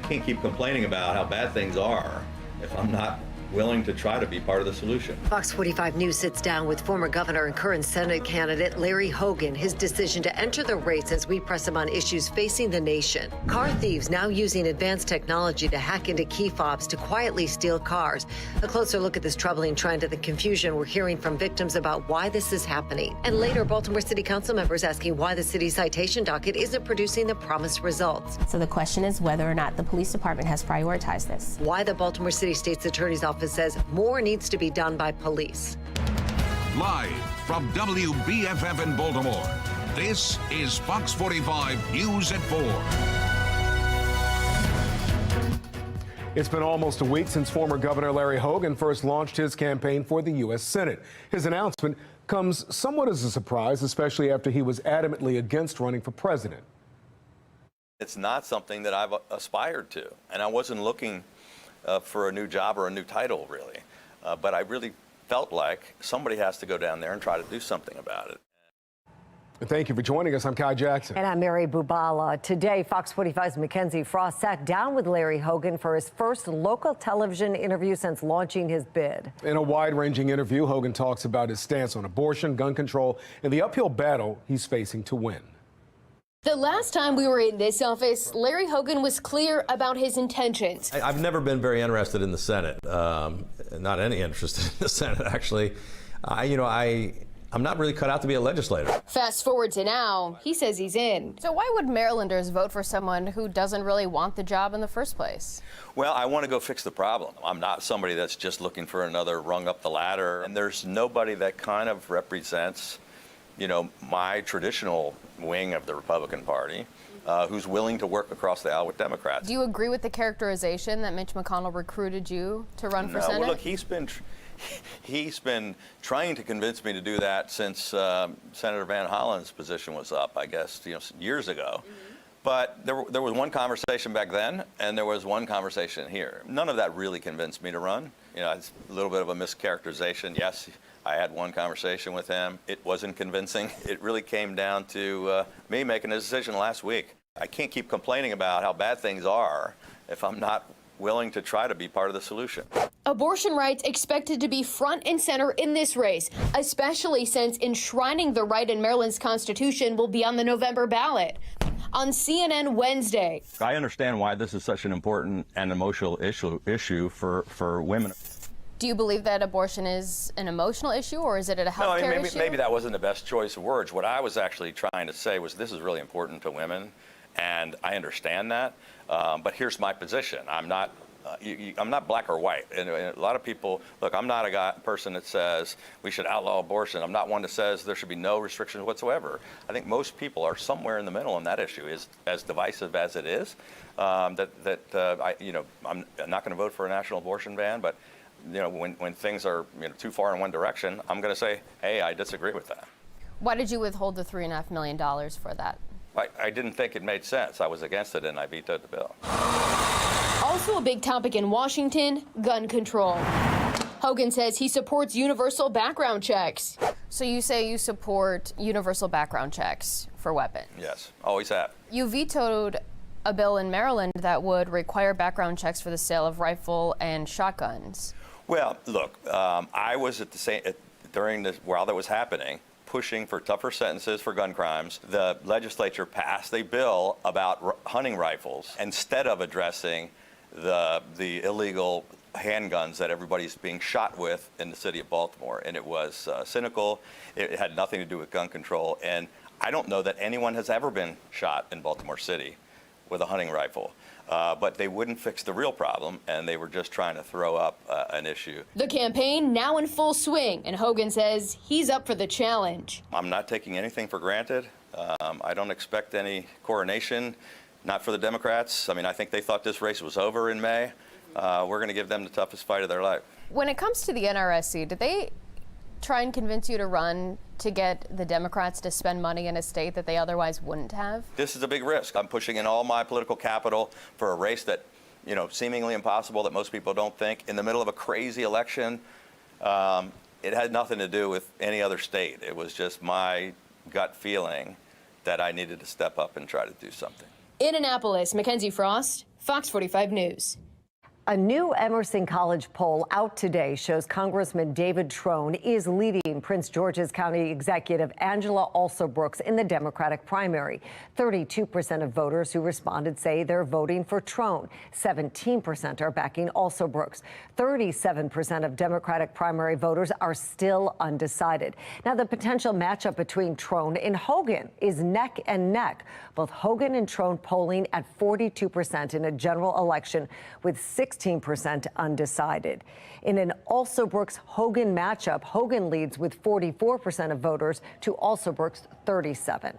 can't keep complaining about how bad things are if I'm not willing to try to be part of the solution. Fox 45 News sits down with former governor and current Senate candidate Larry Hogan. His decision to enter the race as we press him on issues facing the nation. Car thieves now using advanced technology to hack into key fobs to quietly steal cars. A closer look at this troubling trend and the confusion we're hearing from victims about why this is happening. And later, Baltimore City Council members asking why the city's citation docket isn't producing the promised results. So the question is whether or not the police department has prioritized this. Why the Baltimore City State's Attorney's Office says more needs to be done by police. Live from WBFF in Baltimore, this is Fox 45 News at 4. It's been almost a week since former Governor Larry Hogan first launched his campaign for the U.S. Senate. His announcement comes somewhat as a surprise, especially after he was adamantly against running for president. It's not something that I've aspired to, and I wasn't looking for a new job or a new title, really. But I really felt like somebody has to go down there and try to do something about it. Thank you for joining us. I'm Kai Jackson. And I'm Mary Bubala. Today, Fox 45's Mackenzie Frost sat down with Larry Hogan for his first local television interview since launching his bid. In a wide-ranging interview, Hogan talks about his stance on abortion, gun control, and the uphill battle he's facing to win. The last time we were in this office, Larry Hogan was clear about his intentions. I've never been very interested in the Senate, not any interest in the Senate, actually. I'm not really cut out to be a legislator. Fast forward to now, he says he's in. So why would Marylanders vote for someone who doesn't really want the job in the first place? Well, I want to go fix the problem. I'm not somebody that's just looking for another rung up the ladder. And there's nobody that kind of represents, my traditional wing of the Republican Party, who's willing to work across the aisle with Democrats. Do you agree with the characterization that Mitch McConnell recruited you to run for Senate? Well, look, he's been trying to convince me to do that since Senator Van Hollen's position was up, I guess, years ago. But there was one conversation back then, and there was one conversation here. None of that really convinced me to run. It's a little bit of a mischaracterization. Yes, I had one conversation with him. It wasn't convincing. It really came down to me making a decision last week. I can't keep complaining about how bad things are if I'm not willing to try to be part of the solution. Abortion rights expected to be front and center in this race, especially since enshrining the right in Maryland's Constitution will be on the November ballot. On CNN Wednesday. I understand why this is such an important and emotional issue for women. Do you believe that abortion is an emotional issue, or is it a health care issue? Maybe that wasn't the best choice of words. What I was actually trying to say was this is really important to women, and I understand that. But here's my position. I'm not black or white. And a lot of people, look, I'm not a person that says we should outlaw abortion. I'm not one that says there should be no restrictions whatsoever. I think most people are somewhere in the middle on that issue. Is as divisive as it is, I'm not going to vote for a national abortion ban, but when things are too far in one direction, I'm going to say, hey, I disagree with that. Why did you withhold the $3.5 million for that? I didn't think it made sense. I was against it, and I vetoed the bill. Also a big topic in Washington, gun control. Hogan says he supports universal background checks. So you say you support universal background checks for weapons? Yes, always have. You vetoed a bill in Maryland that would require background checks for the sale of rifle and shotguns. Well, look, I was while that was happening, pushing for tougher sentences for gun crimes. The legislature passed a bill about hunting rifles instead of addressing the illegal handguns that everybody's being shot with in the city of Baltimore. And it was cynical. It had nothing to do with gun control. And I don't know that anyone has ever been shot in Baltimore City with a hunting rifle. But they wouldn't fix the real problem, and they were just trying to throw up an issue. The campaign now in full swing, and Hogan says he's up for the challenge. I'm not taking anything for granted. I don't expect any coronation, not for the Democrats. I think they thought this race was over in May. We're going to give them the toughest fight of their life. When it comes to the NRSC, did they try and convince you to run to get the Democrats to spend money in a state that they otherwise wouldn't have? This is a big risk. I'm pushing in all my political capital for a race that, seemingly impossible, that most people don't think, in the middle of a crazy election. It had nothing to do with any other state. It was just my gut feeling that I needed to step up and try to do something. In Annapolis, Mackenzie Frost, Fox 45 News. A new Emerson College poll out today shows Congressman David Trone is leading Prince George's County Executive Angela Alsobrooks in the Democratic primary. 32% of voters who responded say they're voting for Trone. 17% are backing Alsobrooks. 37% of Democratic primary voters are still undecided. Now, the potential matchup between Trone and Hogan is neck and neck. Both Hogan and Trone polling at 42% in a general election, with 16% undecided. In an Alsobrooks-Hogan matchup, Hogan leads with 44% of voters to Alsobrooks' 37%.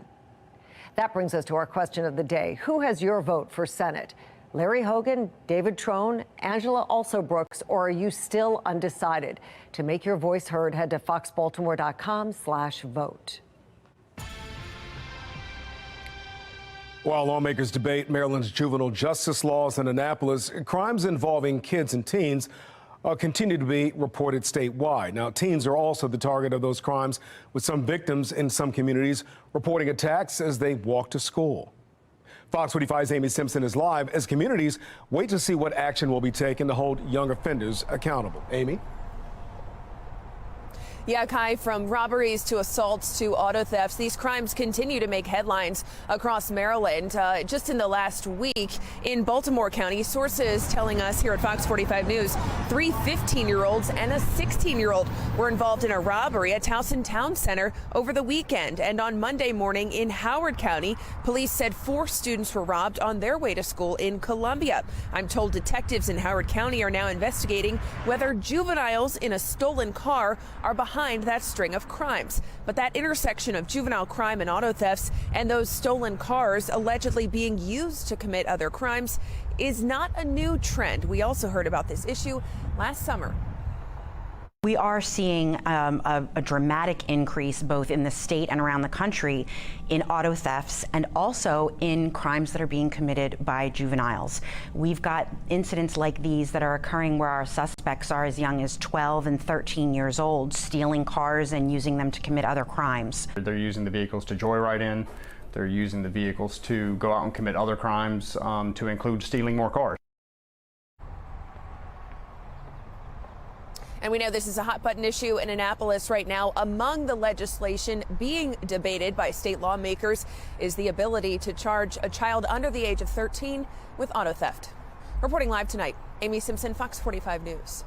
That brings us to our question of the day. Who has your vote for Senate? Larry Hogan, David Trone, Angela Alsobrooks, or are you still undecided? To make your voice heard, head to foxbaltimore.com/vote. While lawmakers debate Maryland's juvenile justice laws in Annapolis, crimes involving kids and teens continue to be reported statewide. Now, teens are also the target of those crimes, with some victims in some communities reporting attacks as they walk to school. Fox 45's Amy Simpson is live as communities wait to see what action will be taken to hold young offenders accountable. Amy? Yeah, Kai, from robberies to assaults to auto thefts, these crimes continue to make headlines across Maryland. Just in the last week in Baltimore County, sources telling us here at Fox 45 News, 3 15-year-olds and a 16-year-old were involved in a robbery at Towson Town Center over the weekend. And on Monday morning in Howard County, police said 4 students were robbed on their way to school in Columbia. I'm told detectives in Howard County are now investigating whether juveniles in a stolen car are behind that string of crimes. But that intersection of juvenile crime and auto thefts and those stolen cars allegedly being used to commit other crimes is not a new trend. We also heard about this issue last summer. We are seeing a dramatic increase both in the state and around the country in auto thefts and also in crimes that are being committed by juveniles. We've got incidents like these that are occurring where our suspects are as young as 12 and 13 years old, stealing cars and using them to commit other crimes. They're using the vehicles to joyride in. They're using the vehicles to go out and commit other crimes, to include stealing more cars. And we know this is a hot button issue in Annapolis right now. Among the legislation being debated by state lawmakers is the ability to charge a child under the age of 13 with auto theft. Reporting live tonight, Amy Simpson, Fox 45 News.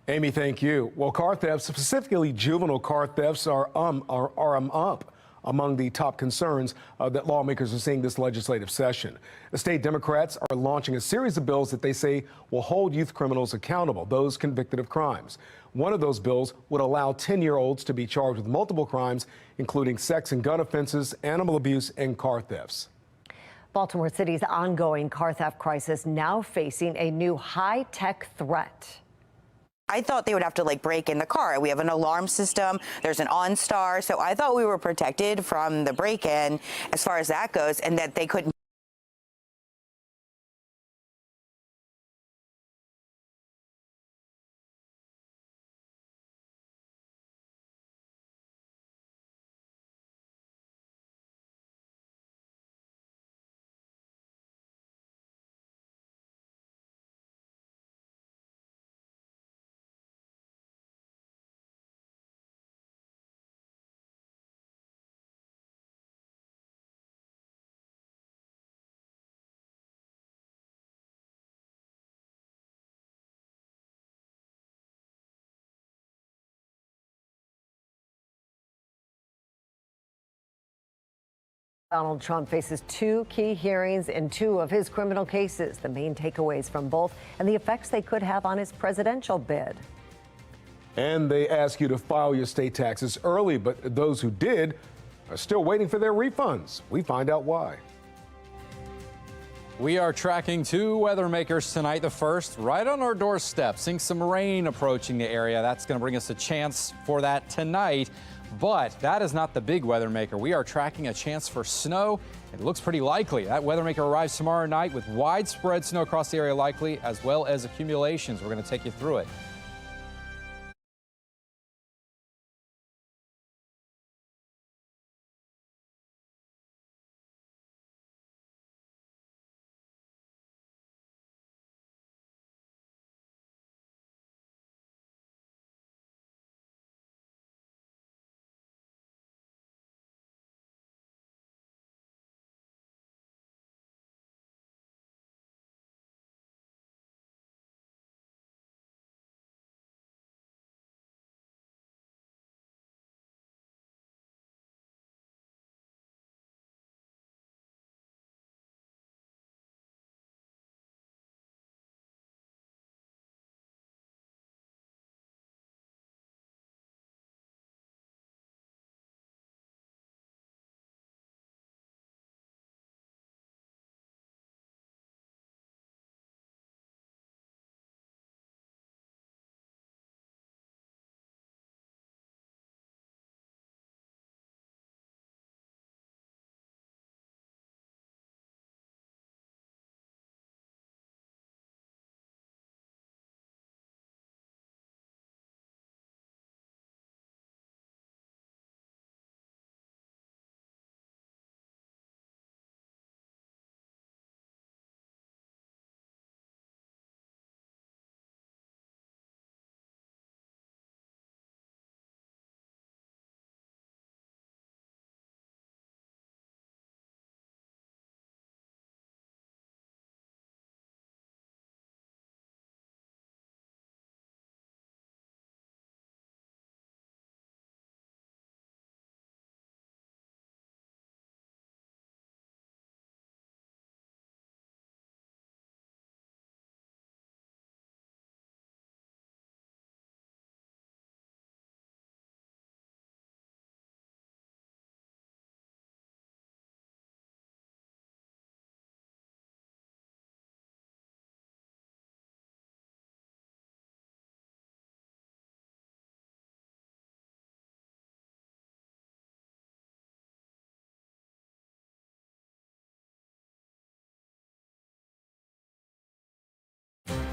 Amy, thank you. Well, car thefts, specifically juvenile car thefts, are up among the top concerns that lawmakers are seeing this legislative session. The state Democrats are launching a series of bills that they say will hold youth criminals accountable, those convicted of crimes. One of those bills would allow 10-year-olds to be charged with multiple crimes, including sex and gun offenses, animal abuse, and car thefts. Baltimore City's ongoing car theft crisis now facing a new high-tech threat. I thought they would have to break in the car. We have an alarm system. There's an OnStar. So I thought we were protected from the break-in as far as that goes, and that they couldn't Donald Trump faces 2 key hearings in 2 of his criminal cases. The main takeaways from both and the effects they could have on his presidential bid. And they ask you to file your state taxes early, but those who did are still waiting for their refunds. We find out why. We are tracking 2 weather makers tonight. The first right on our doorstep, seeing some rain approaching the area. That's going to bring us a chance for that tonight. But that is not the big weather maker. We are tracking a chance for snow. It looks pretty likely. That weather maker arrives tomorrow night with widespread snow across the area likely, as well as accumulations. We're going to take you through it.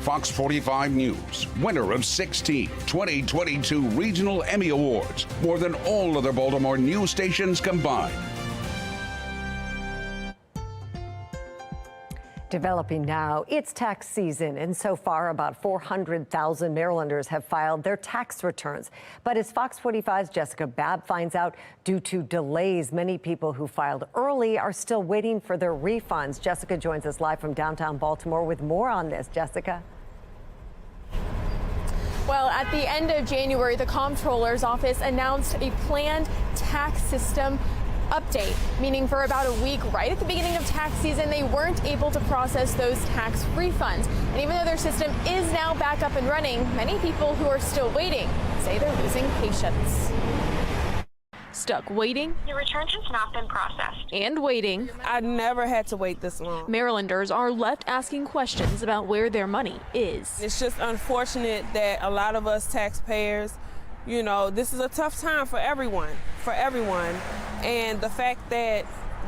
Fox 45 News, winner of 16 2022 Regional Emmy Awards, more than all other Baltimore news stations combined. Developing now, it's tax season, and so far about 400,000 Marylanders have filed their tax returns. But as Fox 45's Jessica Babb finds out, due to delays, many people who filed early are still waiting for their refunds. Jessica joins us live from downtown Baltimore with more on this. Jessica. Well, at the end of January, the Comptroller's Office announced a planned tax system update, meaning for about a week right at the beginning of tax season, they weren't able to process those tax refunds. And even though their system is now back up and running, many people who are still waiting say they're losing patience. Stuck waiting. Your return has not been processed. And waiting. I never had to wait this long. Marylanders are left asking questions about where their money is. It's just unfortunate that a lot of us taxpayers, you know, this is a tough time for everyone. And the fact that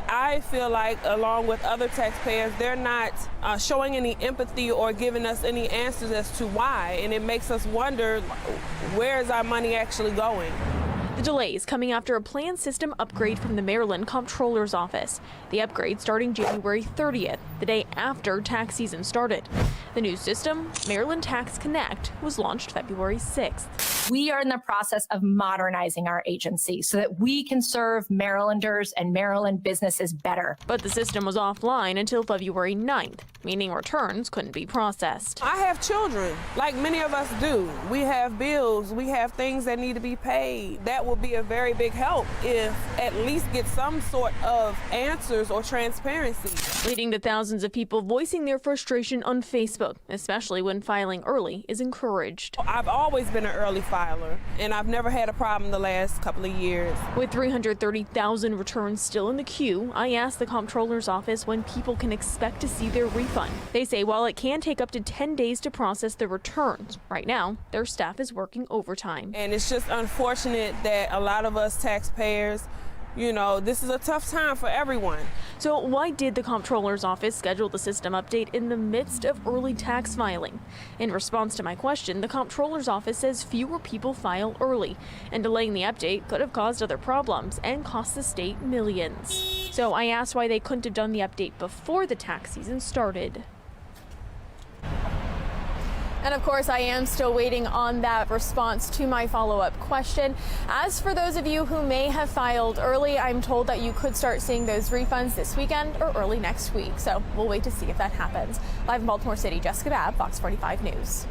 I feel like, along with other taxpayers, they're not showing any empathy or giving us any answers as to why. And it makes us wonder, where is our money actually going? The delays coming after a planned system upgrade from the Maryland Comptroller's Office. The upgrade starting January 30th, the day after tax season started. The new system, Maryland Tax Connect, was launched February 6th. We are in the process of modernizing our agency so that we can serve Marylanders and Maryland businesses better. But the system was offline until February 9th, meaning returns couldn't be processed. I have children, like many of us do. We have bills, we have things that need to be paid. That will be a very big help if at least get some sort of answers or transparency. Leading to thousands of people voicing their frustration on Facebook, especially when filing early is encouraged. I've always been an early filer, and I've never had a problem the last couple of years. With 330,000 returns still in the queue, I asked the Comptroller's Office when people can expect to see their refund. They say while it can take up to 10 days to process the returns, right now their staff is working overtime. And it's just unfortunate that a lot of us taxpayers, you know, this is a tough time for everyone. So why did the Comptroller's Office schedule the system update in the midst of early tax filing? In response to my question, the Comptroller's Office says fewer people file early, and delaying the update could have caused other problems and cost the state millions. So I asked why they couldn't have done the update before the tax season started. And of course, I am still waiting on that response to my follow-up question. As for those of you who may have filed early, I'm told that you could start seeing those refunds this weekend or early next week. So we'll wait to see if that happens. Live in Baltimore City, Jessica Babb, Fox 45 News.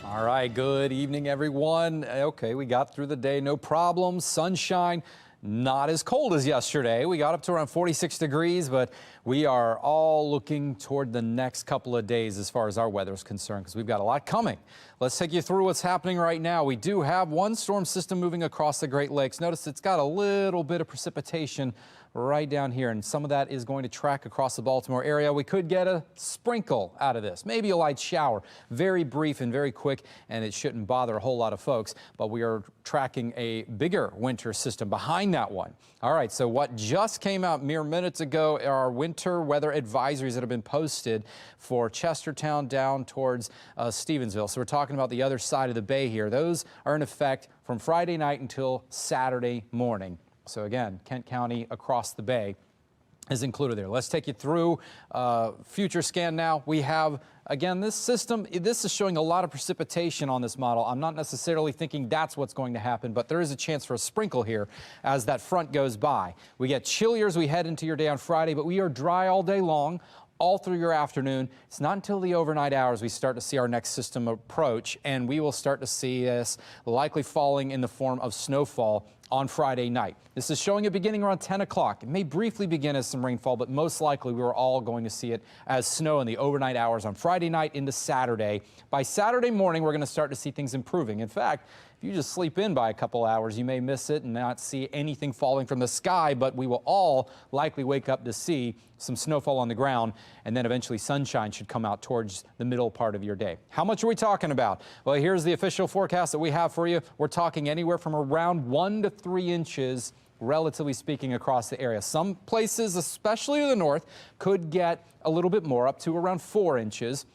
All right, good evening, everyone. Okay, we got through the day, no problems, sunshine. Not as cold as yesterday. We got up to around 46 degrees, but we are all looking toward the next couple of days as far as our weather is concerned, because we've got a lot coming. Let's take you through what's happening right now. We do have one storm system moving across the Great Lakes. Notice it's got a little bit of precipitation right down here, and some of that is going to track across the Baltimore area. We could get a sprinkle out of this, maybe a light shower, very brief and very quick, and it shouldn't bother a whole lot of folks, but we are tracking a bigger winter system behind that one. All right, so what just came out mere minutes ago are winter weather advisories that have been posted for Chestertown down towards Stevensville. So we're talking about the other side of the bay here. Those are in effect from Friday night until Saturday morning. So again, Kent County across the bay is included there. Let's take you through future scan now. We have, again, this system, this is showing a lot of precipitation on this model. I'm not necessarily thinking that's what's going to happen, but there is a chance for a sprinkle here as that front goes by. We get chillier as we head into your day on Friday, but we are dry all day long, all through your afternoon. It's not until the overnight hours we start to see our next system approach, and we will start to see this likely falling in the form of snowfall on Friday night. This is showing it beginning around 10 o'clock. It may briefly begin as some rainfall, but most likely we are all going to see it as snow in the overnight hours on Friday night into Saturday. By Saturday morning, we're going to start to see things improving. In fact, if you just sleep in by a couple hours, you may miss it and not see anything falling from the sky, but we will all likely wake up to see some snowfall on the ground, and then eventually sunshine should come out towards the middle part of your day. How much are we talking about? Well, here's the official forecast that we have for you. We're talking anywhere from around 1 to 3 inches, relatively speaking, across the area. Some places, especially to the north, could get a little bit more, up to around 4 inches.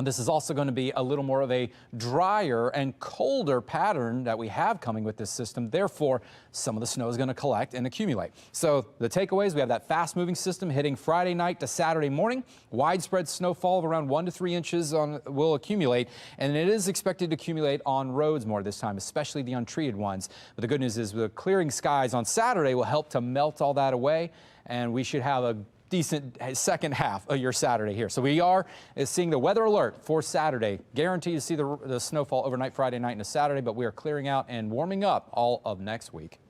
This is also going to be a little more of a drier and colder pattern that we have coming with this system. Therefore, some of the snow is going to collect and accumulate. So the takeaways, we have that fast-moving system hitting Friday night to Saturday morning. Widespread snowfall of around 1 to 3 inches will accumulate, and it is expected to accumulate on roads more this time, especially the untreated ones. But the good news is the clearing skies on Saturday will help to melt all that away, and we should have a decent second half of your Saturday here. So we are seeing the weather alert for Saturday. Guaranteed to see the snowfall overnight Friday night into Saturday, but we are clearing out and warming up all of next week.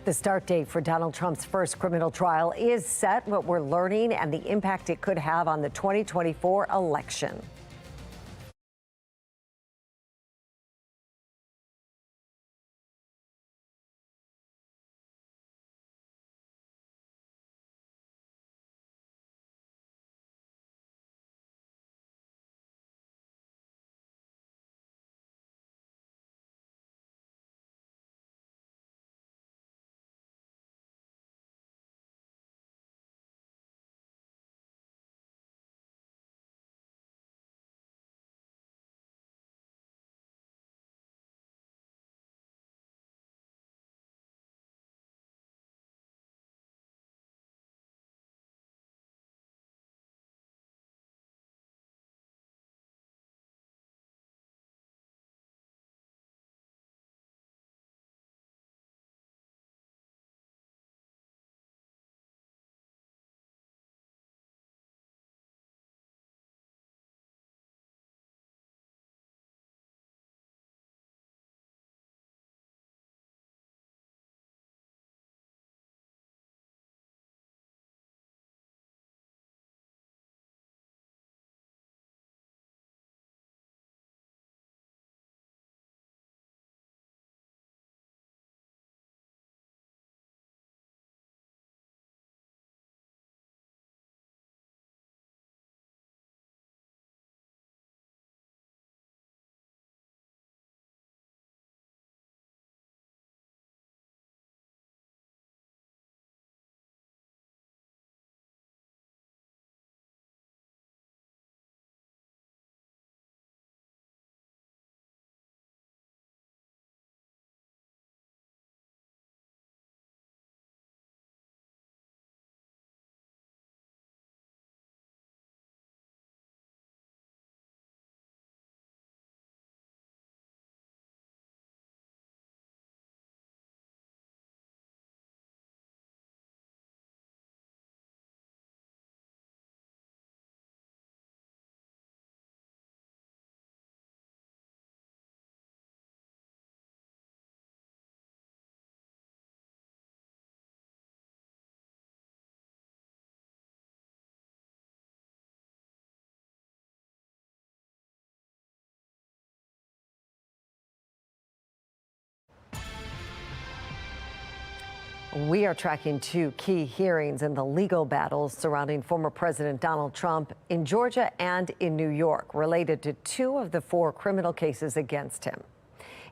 The start date for Donald Trump's first criminal trial is set, what we're learning and the impact it could have on the 2024 election. We are tracking 2 key hearings in the legal battles surrounding former President Donald Trump in Georgia and in New York, related to 2 of the 4 criminal cases against him.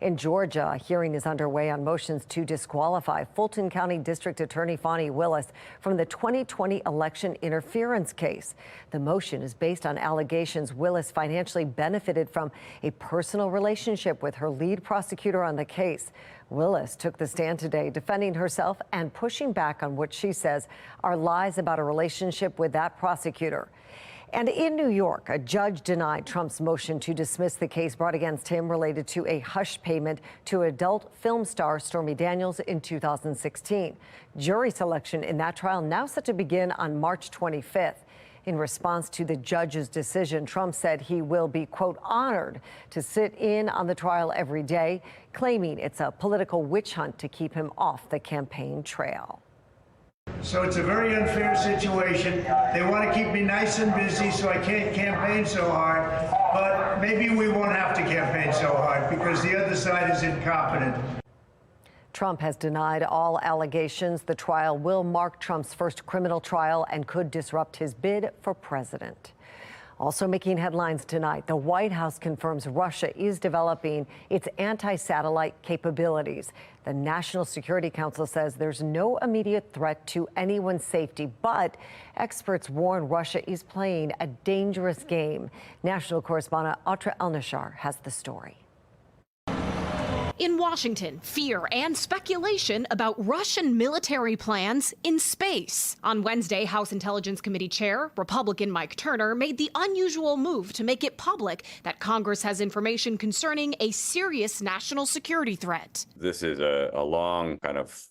In Georgia, a hearing is underway on motions to disqualify Fulton County District Attorney Fani Willis from the 2020 election interference case. The motion is based on allegations Willis financially benefited from a personal relationship with her lead prosecutor on the case. Willis took the stand today defending herself and pushing back on what she says are lies about a relationship with that prosecutor. And in New York, a judge denied Trump's motion to dismiss the case brought against him related to a hush payment to adult film star Stormy Daniels in 2016. Jury selection in that trial now set to begin on March 25th. In response to the judge's decision, Trump said he will be, quote, honored to sit in on the trial every day, claiming it's a political witch hunt to keep him off the campaign trail. So it's a very unfair situation. They want to keep me nice and busy so I can't campaign so hard. But maybe we won't have to campaign so hard because the other side is incompetent. Trump has denied all allegations. The trial will mark Trump's first criminal trial and could disrupt his bid for president. Also making headlines tonight, the White House confirms Russia is developing its anti-satellite capabilities. The National Security Council says there's no immediate threat to anyone's safety, but experts warn Russia is playing a dangerous game. National correspondent Atra El-Nashar has the story. In Washington, fear and speculation about Russian military plans in space. On Wednesday, House Intelligence Committee Chair, Republican Mike Turner, made the unusual move to make it public that Congress has information concerning a serious national security threat. This is a long kind of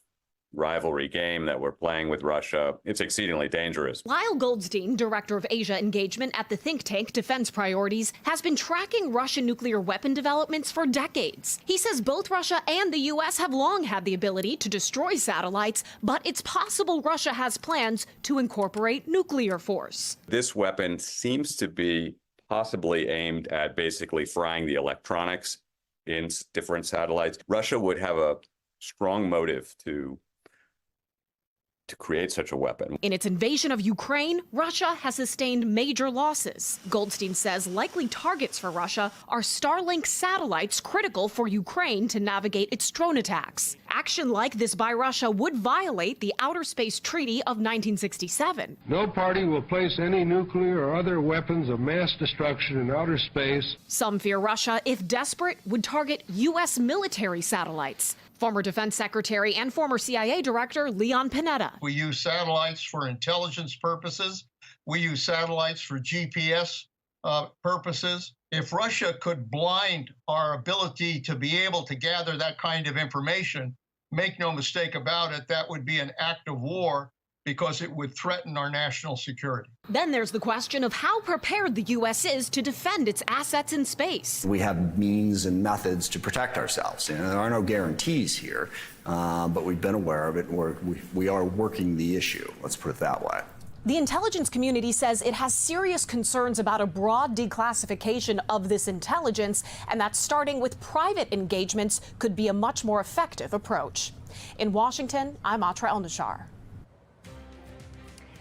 rivalry game that we're playing with Russia. It's exceedingly dangerous. Lyle Goldstein, director of Asia engagement at the think tank Defense Priorities, has been tracking Russian nuclear weapon developments for decades. He says both Russia and the U.S. have long had the ability to destroy satellites, but it's possible Russia has plans to incorporate nuclear force. This weapon seems to be possibly aimed at basically frying the electronics in different satellites. Russia would have a strong motive to create such a weapon. In its invasion of Ukraine, Russia has sustained major losses. Goldstein says likely targets for Russia are Starlink satellites critical for Ukraine to navigate its drone attacks. Action like this by Russia would violate the Outer Space Treaty of 1967. No party will place any nuclear or other weapons of mass destruction in outer space. Some fear Russia, if desperate, would target U.S. military satellites. Former Defense Secretary and former CIA Director Leon Panetta. We use satellites for intelligence purposes. We use satellites for GPS purposes. If Russia could blind our ability to be able to gather that kind of information, make no mistake about it, that would be an act of war because it would threaten our national security. Then there's the question of how prepared the U.S. is to defend its assets in space. We have means and methods to protect ourselves. There are no guarantees here, but we've been aware of it. We are working the issue. Let's put it that way. The intelligence community says it has serious concerns about a broad declassification of this intelligence, and that starting with private engagements could be a much more effective approach. In Washington, I'm Atra El-Nashar.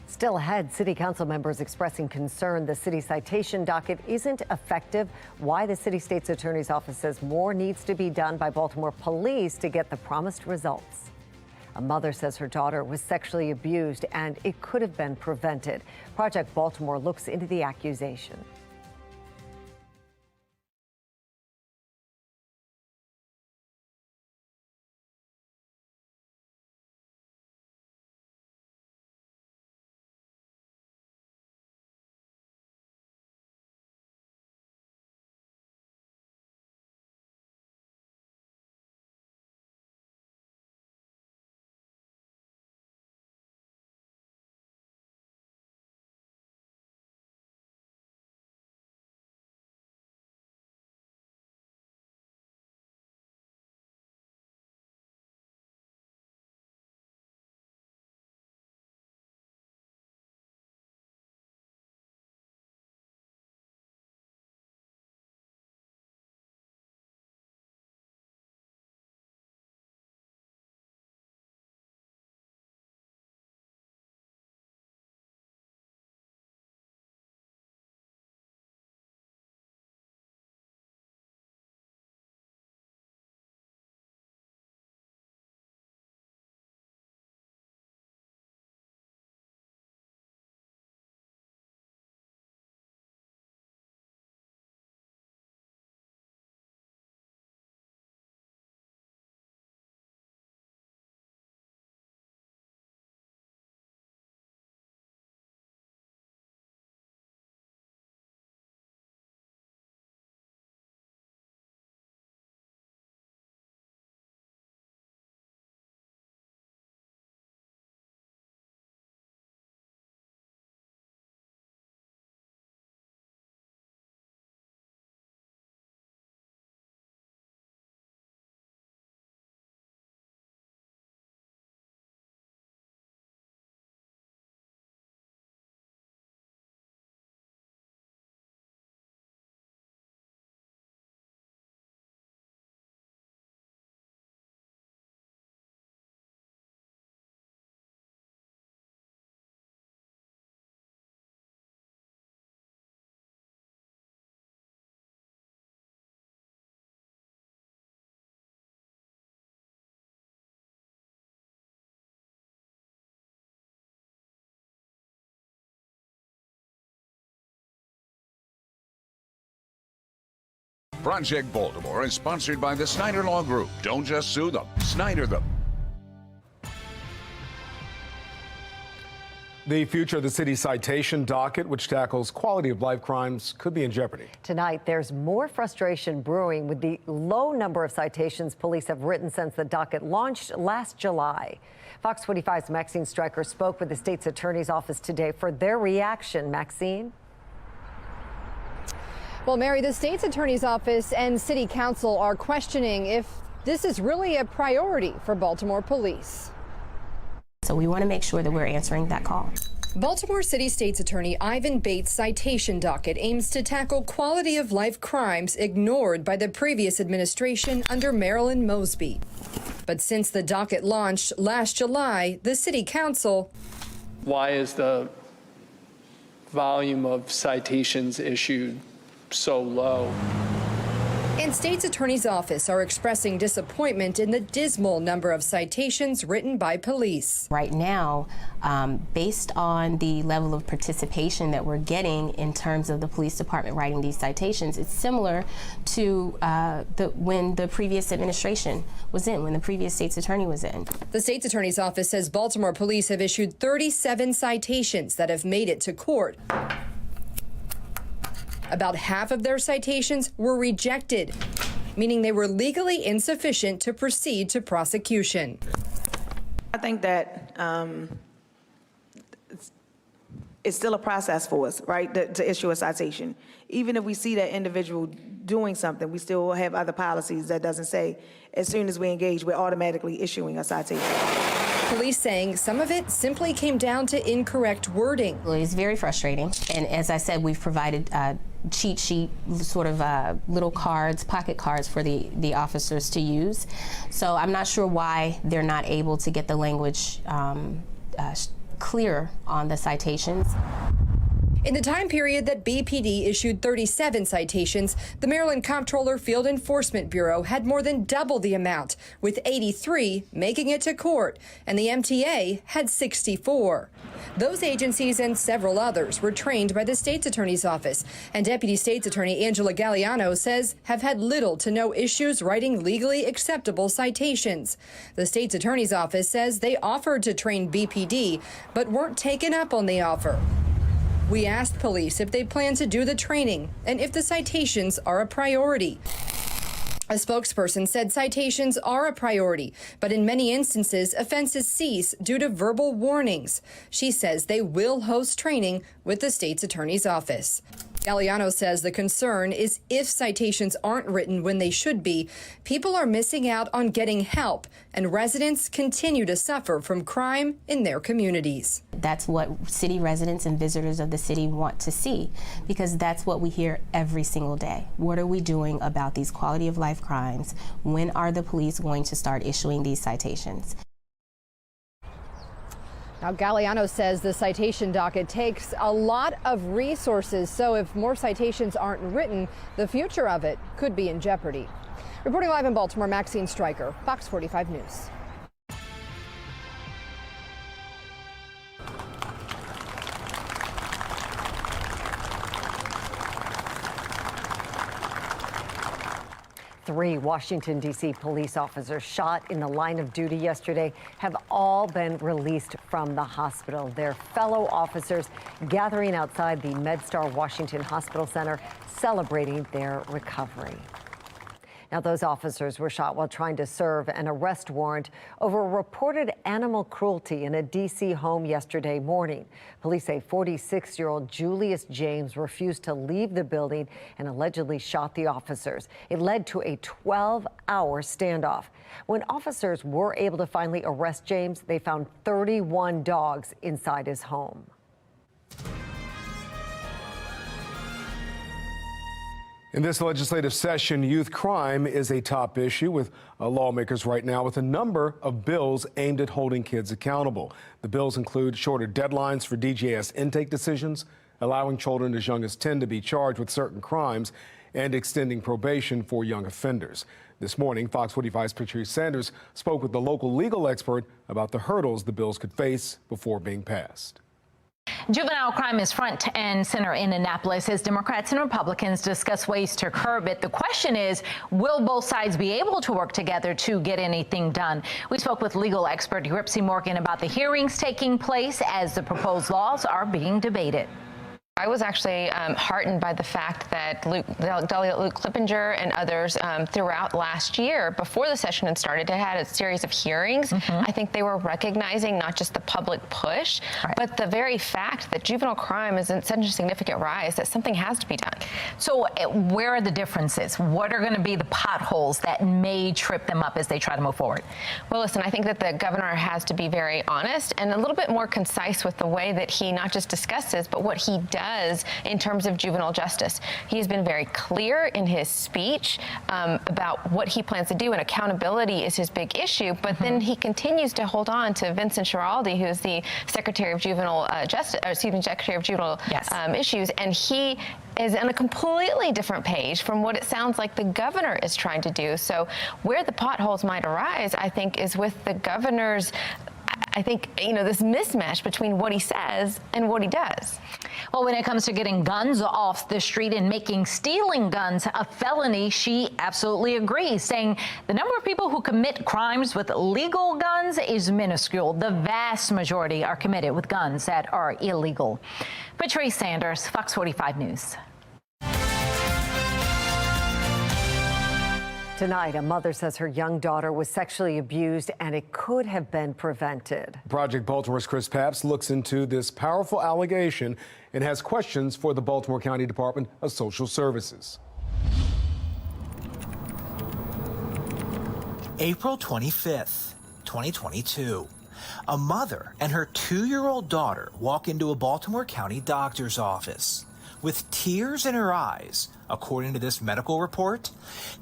Still ahead, city council members expressing concern the city citation docket isn't effective. Why the city state's attorney's office says more needs to be done by Baltimore police to get the promised results. A mother says her daughter was sexually abused and it could have been prevented. Project Baltimore looks into the accusation. Project Baltimore is sponsored by the Snyder Law Group. Don't just sue them, Snyder them. The future of the city's citation docket, which tackles quality of life crimes, could be in jeopardy. Tonight, there's more frustration brewing with the low number of citations police have written since the docket launched last July. Fox 45's Maxine Stryker spoke with the state's attorney's office today for their reaction. Maxine? Well, Mary, the state's attorney's office and city council are questioning if this is really a priority for Baltimore police. So we want to make sure that we're answering that call. Baltimore City State's Attorney Ivan Bates' citation docket aims to tackle quality of life crimes ignored by the previous administration under Marilyn Mosby. But since the docket launched last July, the city council. Why is the volume of citations issued so low? And state's attorney's office are expressing disappointment in the dismal number of citations written by police. Right now, based on the level of participation that we're getting in terms of the police department writing these citations, it's similar to when the previous administration was in, when the previous state's attorney was in. The state's attorney's office says Baltimore police have issued 37 citations that have made it to court. About half of their citations were rejected, meaning they were legally insufficient to proceed to prosecution. I think that it's still a process for us, right, to issue a citation. Even if we see that individual doing something, we still have other policies that doesn't say as soon as we engage, we're automatically issuing a citation. Police saying some of it simply came down to incorrect wording. Well, it's very frustrating. And as I said, we've provided cheat sheet, sort of little cards, pocket cards for the officers to use. So I'm not sure why they're not able to get the language clear on the citations. In the time period that BPD issued 37 citations, the Maryland Comptroller Field Enforcement Bureau had more than double the amount, with 83 making it to court, and the MTA had 64. Those agencies and several others were trained by the state's attorney's office, and Deputy State's Attorney Angela Galliano says have had little to no issues writing legally acceptable citations. The state's attorney's office says they offered to train BPD, but weren't taken up on the offer. We asked police if they plan to do the training and if the citations are a priority. A spokesperson said citations are a priority, but in many instances, offenses cease due to verbal warnings. She says they will host training with the state's attorney's office. Galliano says the concern is if citations aren't written when they should be, people are missing out on getting help, and residents continue to suffer from crime in their communities. That's what city residents and visitors of the city want to see, because that's what we hear every single day. What are we doing about these quality of life crimes? When are the police going to start issuing these citations? Now, Galliano says the citation docket takes a lot of resources, so if more citations aren't written, the future of it could be in jeopardy. Reporting live in Baltimore, Maxine Stryker, Fox 45 News. Three Washington, D.C. police officers shot in the line of duty yesterday have all been released from the hospital. Their fellow officers gathering outside the MedStar Washington Hospital Center celebrating their recovery. Now, those officers were shot while trying to serve an arrest warrant over reported animal cruelty in a D.C. home yesterday morning. Police say 46-year-old Julius James refused to leave the building and allegedly shot the officers. It led to a 12-hour standoff. When officers were able to finally arrest James, they found 31 dogs inside his home. In this legislative session, youth crime is a top issue with lawmakers right now with a number of bills aimed at holding kids accountable. The bills include shorter deadlines for DJS intake decisions, allowing children as young as 10 to be charged with certain crimes, and extending probation for young offenders. This morning, Fox 45's Patrice Sanders spoke with the local legal expert about the hurdles the bills could face before being passed. Juvenile crime is front and center in Annapolis as Democrats and Republicans discuss ways to curb it. The question is, will both sides be able to work together to get anything done? We spoke with legal expert Gripsy Morgan about the hearings taking place as the proposed laws are being debated. I was actually heartened by the fact that Delegate Luke Clippinger and others throughout last year, before the session had started, had a series of hearings. I think they were recognizing not just the public push, but the very fact that juvenile crime is in such a significant rise that something has to be done. So where are the differences? What are going to be the potholes that may trip them up as they try to move forward? Well, listen, I think that the governor has to be very honest and a little bit more concise with the way that he not just discusses, but what he does in terms of juvenile justice. He has been very clear in his speech about what he plans to do, and accountability is his big issue. But then he continues to hold on to Vincent Schiraldi, who is the Secretary of Juvenile Secretary of Juvenile Issues, and he is on a completely different page from what it sounds like the governor is trying to do. So where the potholes might arise, I think, is with the governor's this mismatch between what he says and what he does. Well, when it comes to getting guns off the street and making stealing guns a felony, she absolutely agrees, saying the number of people who commit crimes with legal guns is minuscule. The vast majority are committed with guns that are illegal. Patrice Sanders, Fox 45 News. Tonight, a mother says her young daughter was sexually abused and it could have been prevented. Project Baltimore's Chris Papps looks into this powerful allegation and has questions for the Baltimore County Department of Social Services. April 25th, 2022. A mother and her 2-year-old daughter walk into a Baltimore County doctor's office. With tears in her eyes, according to this medical report,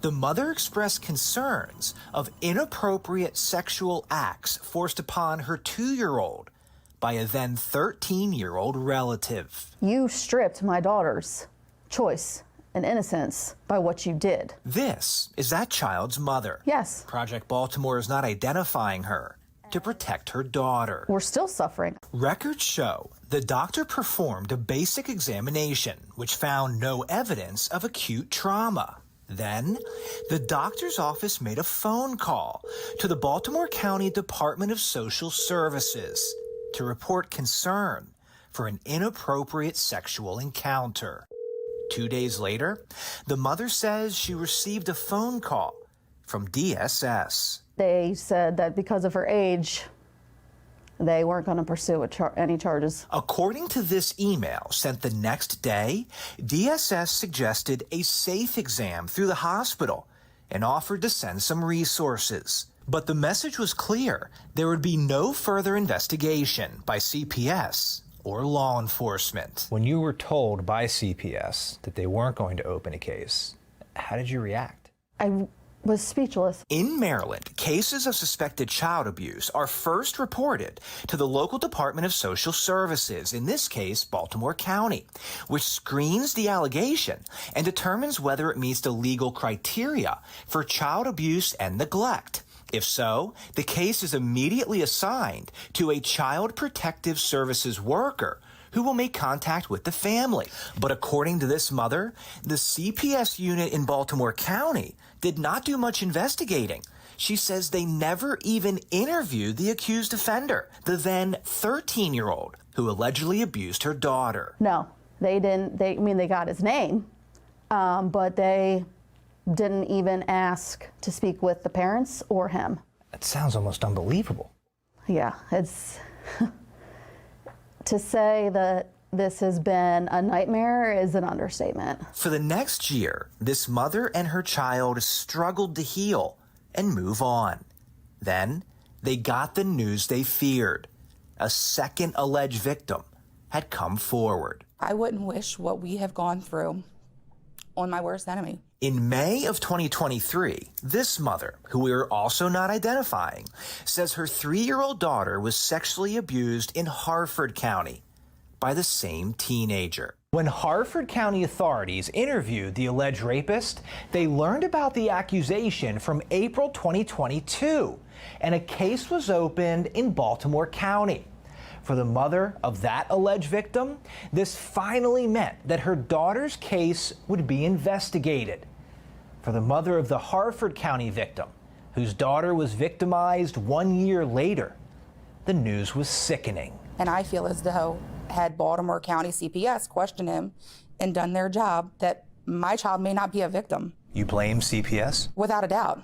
the mother expressed concerns of inappropriate sexual acts forced upon her 2-year-old by a then 13-year-old relative. You stripped my daughter's choice and innocence by what you did. This is that child's mother. Yes. Project Baltimore is not identifying her to protect her daughter. We're still suffering. Records show the doctor performed a basic examination, which found no evidence of acute trauma. Then, the doctor's office made a phone call to the Baltimore County Department of Social Services to report concern for an inappropriate sexual encounter. 2 days later, the mother says she received a phone call from DSS. They said that because of her age, they weren't going to pursue any charges. According to this email sent the next day, DSS suggested a safe exam through the hospital and offered to send some resources. But the message was clear. There would be no further investigation by CPS or law enforcement. When you were told by CPS that they weren't going to open a case, how did you react? I was speechless. In Maryland, cases of suspected child abuse are first reported to the local Department of Social Services, in this case, Baltimore County, which screens the allegation and determines whether it meets the legal criteria for child abuse and neglect. If so, the case is immediately assigned to a Child Protective Services worker who will make contact with the family. But according to this mother, the CPS unit in Baltimore County did not do much investigating. She says they never even interviewed the accused offender, the then 13-year-old who allegedly abused her daughter. No, they didn't. They got his name, but they didn't even ask to speak with the parents or him. That sounds almost unbelievable. Yeah, it's to say that this has been a nightmare is an understatement. For the next year, this mother and her child struggled to heal and move on. Then they got the news they feared. A second alleged victim had come forward. I wouldn't wish what we have gone through on my worst enemy. In May of 2023, this mother, who we are also not identifying, says her 3-year-old daughter was sexually abused in Harford County by the same teenager. When Harford County authorities interviewed the alleged rapist, they learned about the accusation from April 2022, and a case was opened in Baltimore County. For the mother of that alleged victim, this finally meant that her daughter's case would be investigated. For the mother of the Harford County victim, whose daughter was victimized 1 year later, the news was sickening. And I feel as though had Baltimore County CPS questioned him and done their job, that my child may not be a victim. You blame CPS? Without a doubt.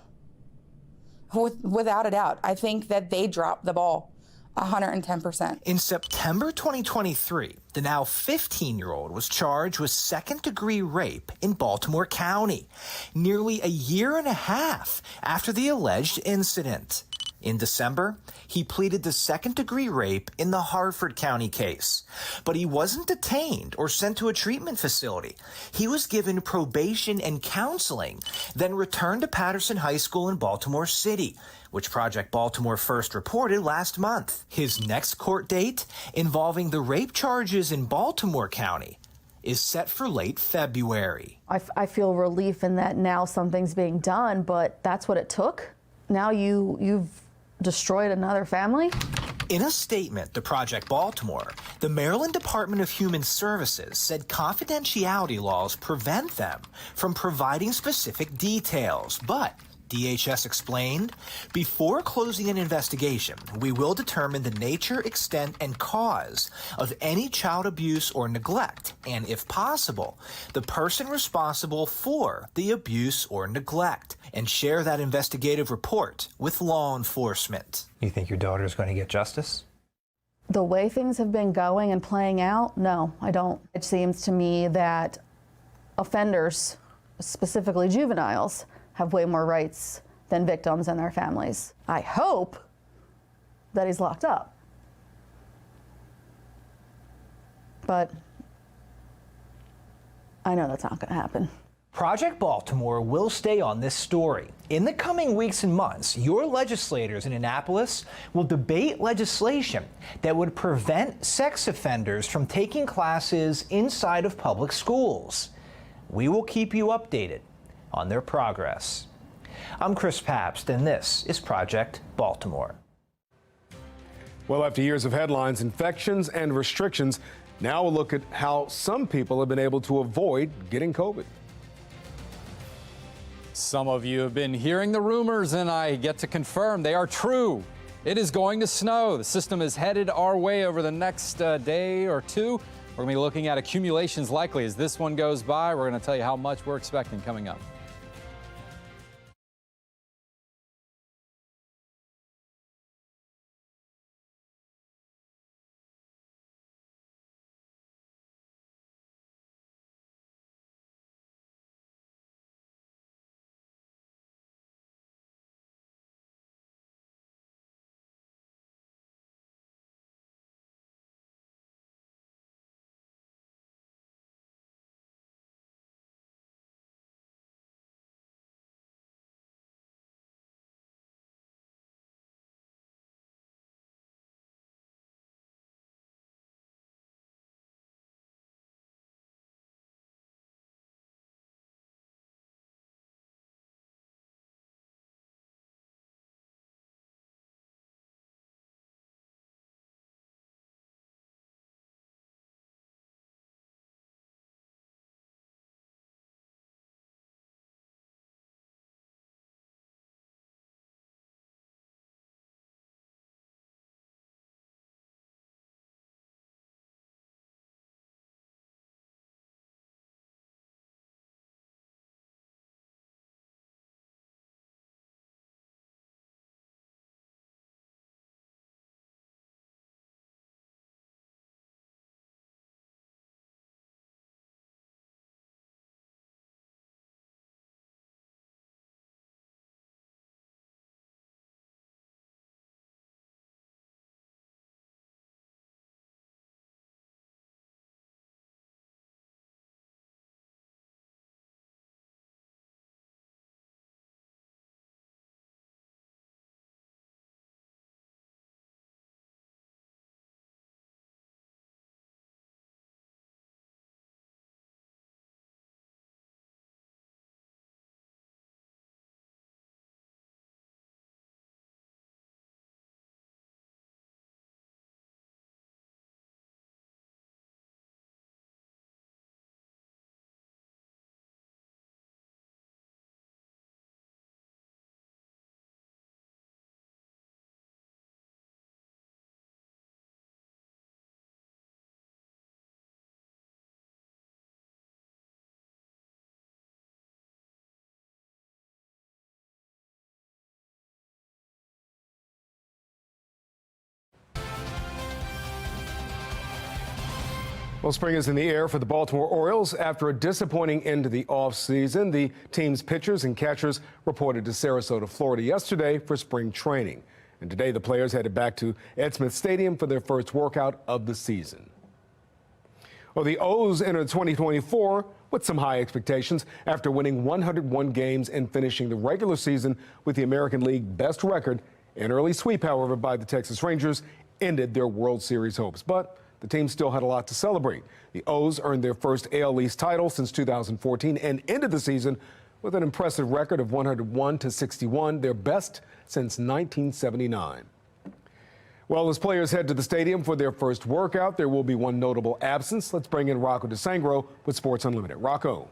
Without a doubt. I think that they dropped the ball 110%. In September 2023, the now 15-year-old was charged with second-degree rape in Baltimore County, nearly a year and a half after the alleged incident. In December, he pleaded to second-degree rape in the Harford County case. But he wasn't detained or sent to a treatment facility. He was given probation and counseling, then returned to Patterson High School in Baltimore City, which Project Baltimore first reported last month. His next court date, involving the rape charges in Baltimore County, is set for late February. I feel relief in that now something's being done, but that's what it took. Now you've destroyed another family? In a statement to Project Baltimore, the Maryland Department of Human Services said confidentiality laws prevent them from providing specific details, but DHS explained, before closing an investigation, we will determine the nature, extent, and cause of any child abuse or neglect, and if possible, the person responsible for the abuse or neglect, and share that investigative report with law enforcement. You think your daughter is going to get justice? The way things have been going and playing out, no, I don't. It seems to me that offenders, specifically juveniles, have way more rights than victims and their families. I hope that he's locked up. But I know that's not going to happen. Project Baltimore will stay on this story. In the coming weeks and months, your legislators in Annapolis will debate legislation that would prevent sex offenders from taking classes inside of public schools. We will keep you updated on their progress. I'm Chris Pabst, and this is Project Baltimore. Well, after years of headlines, infections, and restrictions, now we'll look at how some people have been able to avoid getting COVID. Some of you have been hearing the rumors, and I get to confirm they are true. It is going to snow. The system is headed our way over the next day or two. We're going to be looking at accumulations likely as this one goes by. We're going to tell you how much we're expecting coming up. Well, spring is in the air for the Baltimore Orioles. After a disappointing end to the offseason, the team's pitchers and catchers reported to Sarasota, Florida yesterday for spring training. And today the players headed back to Ed Smith Stadium for their first workout of the season. Well, the O's entered 2024 with some high expectations after winning 101 games and finishing the regular season with the American League best record. An early sweep, however, by the Texas Rangers ended their World Series hopes. But the team still had a lot to celebrate. The O's earned their first AL East title since 2014 and ended the season with an impressive record of 101-61, their best since 1979. Well, as players head to the stadium for their first workout, there will be one notable absence. Let's bring in Rocco DeSangro with Sports Unlimited. Rocco.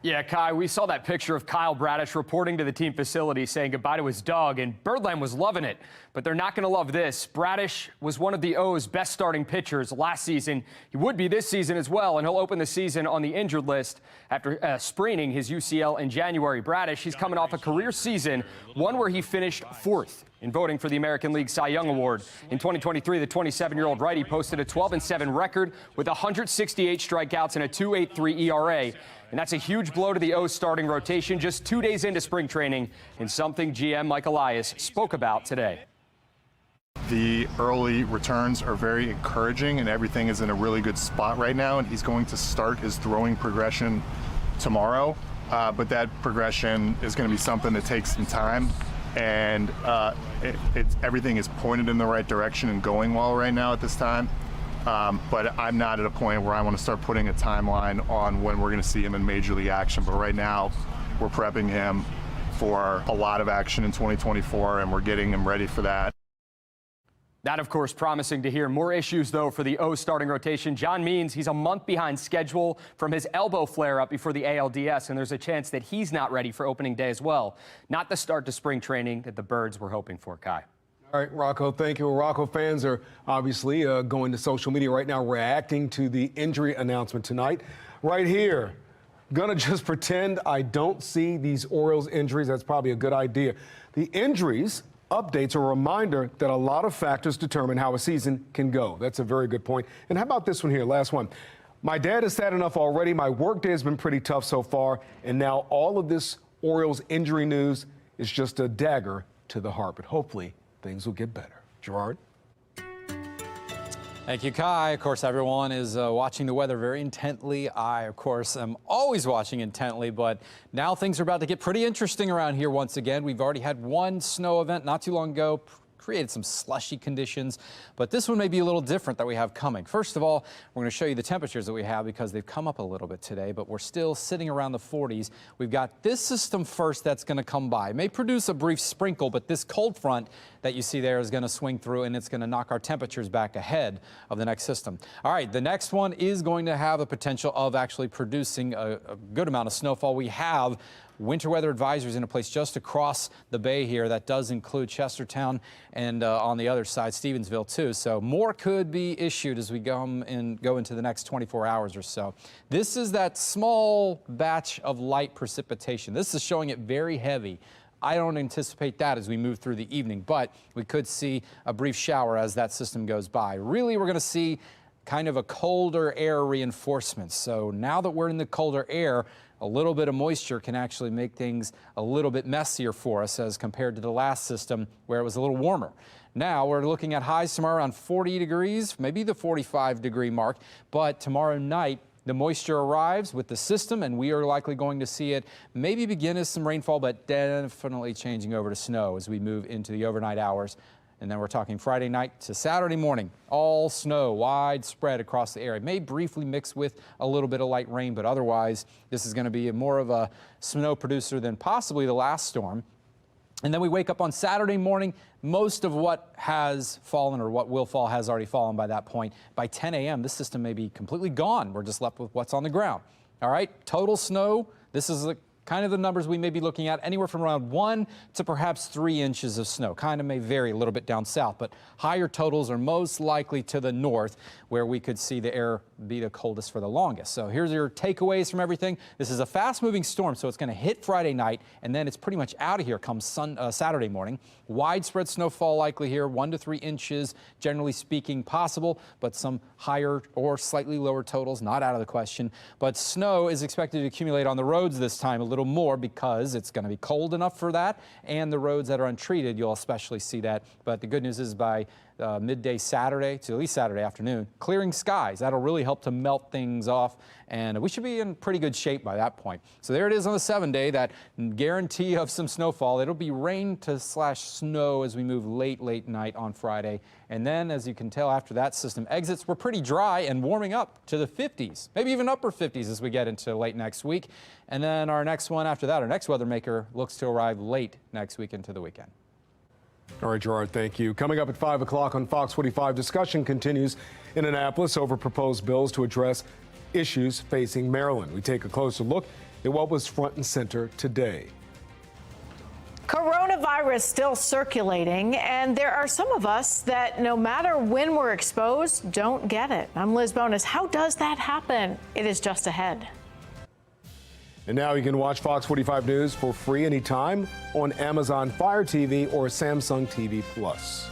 Yeah, Kai, we saw that picture of Kyle Bradish reporting to the team facility saying goodbye to his dog, and Birdland was loving it. But they're not going to love this. Bradish was one of the O's best starting pitchers last season. He would be this season as well, and he'll open the season on the injured list after spraining his UCL in January. Bradish, he's coming off a career season, one where he finished 4th in voting for the American League Cy Young Award. In 2023, the 27-year-old righty posted a 12-7 record with 168 strikeouts and a 2.83 ERA. And that's a huge blow to the O's starting rotation just 2 days into spring training, and something GM Mike Elias spoke about today. The early returns are very encouraging, and everything is in a really good spot right now, and he's going to start his throwing progression tomorrow. But that progression is going to be something that takes some time, and everything is pointed in the right direction and going well right now at this time. But I'm not at a point where I want to start putting a timeline on when we're going to see him in Major League action. But right now, we're prepping him for a lot of action in 2024, and we're getting him ready for that. That, of course, promising to hear. More issues, though, for the O's starting rotation. John Means, he's a month behind schedule from his elbow flare-up before the ALDS, and there's a chance that he's not ready for opening day as well. Not the start to spring training that the Birds were hoping for, Kai. All right, Rocco, thank you. Well, Rocco fans are obviously going to social media right now reacting to the injury announcement tonight. Right here, gonna just pretend I don't see these Orioles injuries. That's probably a good idea. The injuries updates are a reminder that a lot of factors determine how a season can go. That's a very good point. And how about this one here, last one. My dad is sad enough already. My work day has been pretty tough so far. And now all of this Orioles injury news is just a dagger to the heart. But hopefully things will get better. Gerard? Thank you, Kai. Of course, everyone is watching the weather very intently. I, of course, am always watching intently, but now things are about to get pretty interesting around here once again. We've already had one snow event not too long ago, created some slushy conditions, but this one may be a little different that we have coming. First of all, we're going to show you the temperatures that we have because they've come up a little bit today, but we're still sitting around the 40s. We've got this system first that's going to come by. It may produce a brief sprinkle, but this cold front that you see there is going to swing through, and it's going to knock our temperatures back ahead of the next system. All right, the next one is going to have the potential of actually producing a good amount of snowfall. We have winter weather advisories in place just across the bay here. That does include Chestertown and on the other side, Stevensville too. So more could be issued as we go into the next 24 hours or so. This is that small batch of light precipitation. This is showing it very heavy. I don't anticipate that as we move through the evening, but we could see a brief shower as that system goes by. Really, we're going to see kind of a colder air reinforcement. So now that we're in the colder air, a little bit of moisture can actually make things a little bit messier for us as compared to the last system where it was a little warmer. Now we're looking at highs tomorrow around 40 degrees, maybe the 45-degree mark, but tomorrow night the moisture arrives with the system, and we are likely going to see it maybe begin as some rainfall, but definitely changing over to snow as we move into the overnight hours. And then we're talking Friday night to Saturday morning, all snow widespread across the area. It may briefly mix with a little bit of light rain, but otherwise this is going to be more of a snow producer than possibly the last storm. And then we wake up on Saturday morning, most of what has fallen or what will fall has already fallen by that point. By 10 a.m., this system may be completely gone. We're just left with what's on the ground. All right, total snow. This is kind of the numbers we may be looking at, anywhere from around 1 to perhaps 3 inches of snow. Kind of may vary a little bit down south, but higher totals are most likely to the north, where we could see the air be the coldest for the longest. So here's your takeaways from everything. This is a fast-moving storm, so it's going to hit Friday night, and then it's pretty much out of here come Saturday morning. Widespread snowfall likely here, 1 to 3 inches, generally speaking, possible, but some higher or slightly lower totals not out of the question. But snow is expected to accumulate on the roads this time a little more because it's going to be cold enough for that, and the roads that are untreated, you'll especially see that. But the good news is by midday Saturday to at least Saturday afternoon, clearing skies. That'll really help to melt things off, and we should be in pretty good shape by that point. So there it is on the 7-day, that guarantee of some snowfall. It'll be rain to slash snow as we move late night on Friday. And then, as you can tell, after that system exits, we're pretty dry and warming up to the 50s, maybe even upper 50s as we get into late next week. And then our next one after that, our next weather maker, looks to arrive late next week into the weekend. All right, Gerard, thank you. Coming up at 5 o'clock on Fox 45, discussion continues in Annapolis over proposed bills to address issues facing Maryland. We take a closer look at what was front and center today. Coronavirus still circulating, and there are some of us that no matter when we're exposed, don't get it. I'm Liz Bonus. How does that happen? It is just ahead. And now you can watch Fox 45 News for free anytime on Amazon Fire TV or Samsung TV Plus.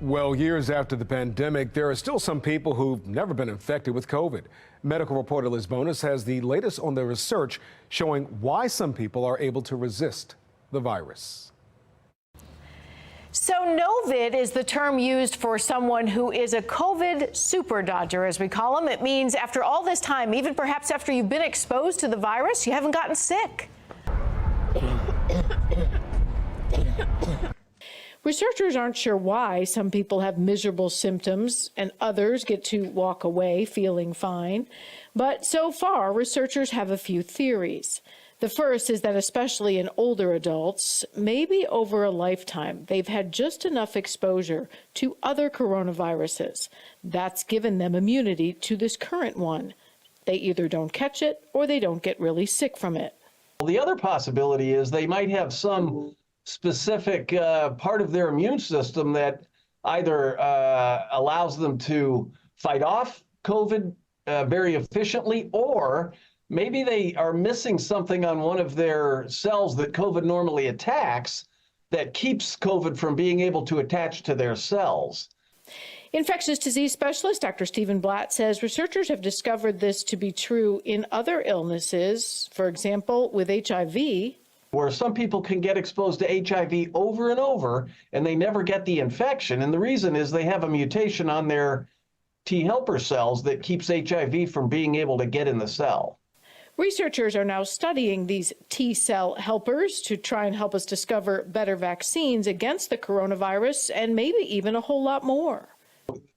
Well, years after the pandemic, there are still some people who've never been infected with COVID. Medical reporter Liz Bonus has the latest on the research showing why some people are able to resist the virus. So Novid is the term used for someone who is a COVID super dodger, as we call them. It means after all this time, even perhaps after you've been exposed to the virus, you haven't gotten sick. Researchers aren't sure why some people have miserable symptoms and others get to walk away feeling fine. But so far, researchers have a few theories. The first is that especially in older adults, maybe over a lifetime, they've had just enough exposure to other coronaviruses. That's given them immunity to this current one. They either don't catch it or they don't get really sick from it. The other possibility is they might have some specific part of their immune system that either allows them to fight off COVID very efficiently, or maybe they are missing something on one of their cells that COVID normally attacks that keeps COVID from being able to attach to their cells. Infectious disease specialist Dr. Stephen Blatt says researchers have discovered this to be true in other illnesses, for example, with HIV. Where some people can get exposed to HIV over and over and they never get the infection. And the reason is they have a mutation on their T helper cells that keeps HIV from being able to get in the cell. Researchers are now studying these T-cell helpers to try and help us discover better vaccines against the coronavirus and maybe even a whole lot more.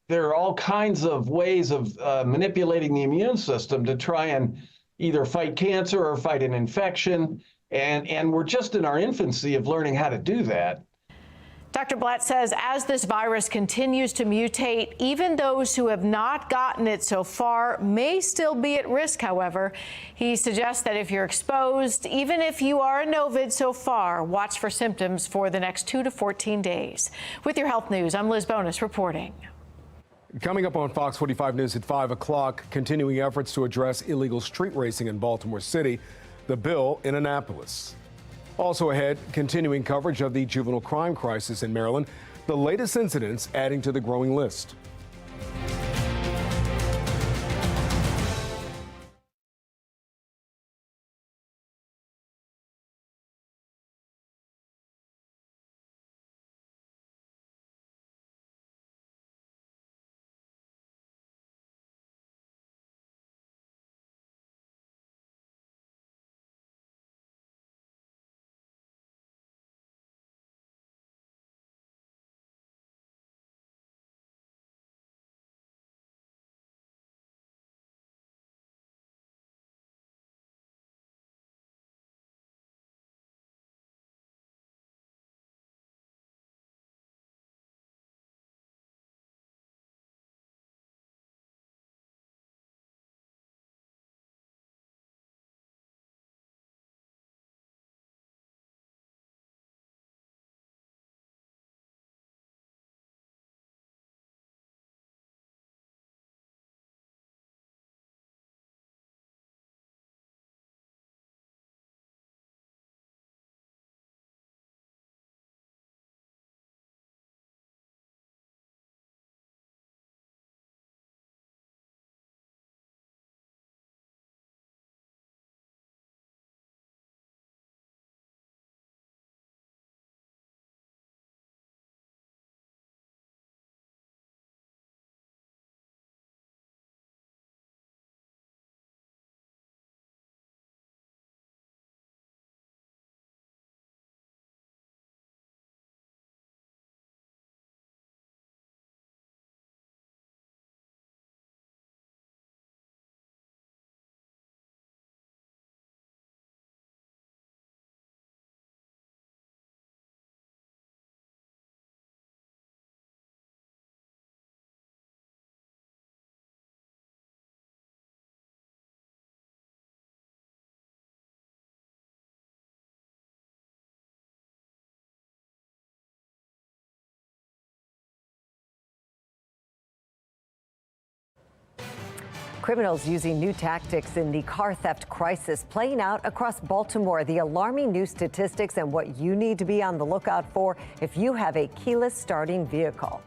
There are all kinds of ways of manipulating the immune system to try and either fight cancer or fight an infection. And we're just in our infancy of learning how to do that. Dr. Blatt says as this virus continues to mutate, even those who have not gotten it so far may still be at risk, however. He suggests that if you're exposed, even if you are a no-vid so far, watch for symptoms for the next 2 to 14 days. With your health news, I'm Liz Bonus reporting. Coming up on Fox 45 News at 5 o'clock, continuing efforts to address illegal street racing in Baltimore City, the bill in Annapolis. Also ahead, continuing coverage of the juvenile crime crisis in Maryland, the latest incidents adding to the growing list. Criminals using new tactics in the car theft crisis playing out across Baltimore. The alarming new statistics and what you need to be on the lookout for if you have a keyless starting vehicle.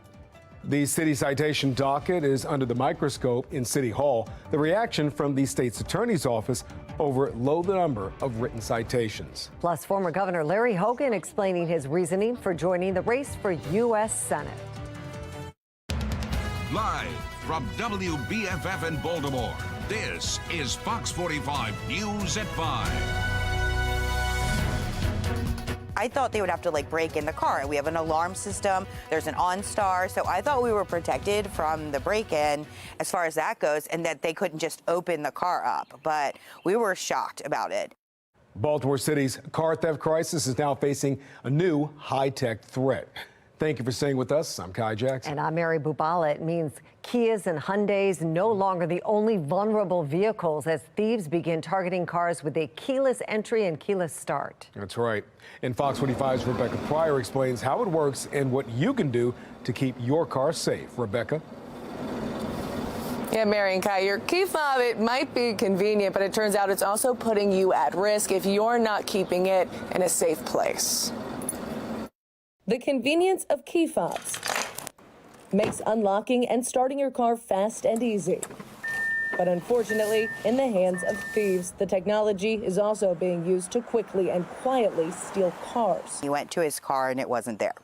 The city citation docket is under the microscope in City Hall. The reaction from the state's attorney's office over low number of written citations. Plus, former Governor Larry Hogan explaining his reasoning for joining the race for U.S. Senate. Live from WBFF in Baltimore, this is Fox 45 News at 5. I thought they would have to like break in the car. We have an alarm system, there's an OnStar, so I thought we were protected from the break-in as far as that goes, and that they couldn't just open the car up, but we were shocked about it. Baltimore City's car theft crisis is now facing a new high-tech threat. Thank you for staying with us. I'm Kai Jackson. And I'm Mary Bubala. It means Kias and Hyundais no longer the only vulnerable vehicles as thieves begin targeting cars with a keyless entry and keyless start. That's right. And Fox 45's Rebecca Pryor explains how it works and what you can do to keep your car safe. Rebecca? Yeah, Mary and Kai, your key fob, it might be convenient, but it turns out it's also putting you at risk if you're not keeping it in a safe place. The convenience of key fobs makes unlocking and starting your car fast and easy. But unfortunately, in the hands of thieves, the technology is also being used to quickly and quietly steal cars. He went to his car and it wasn't there.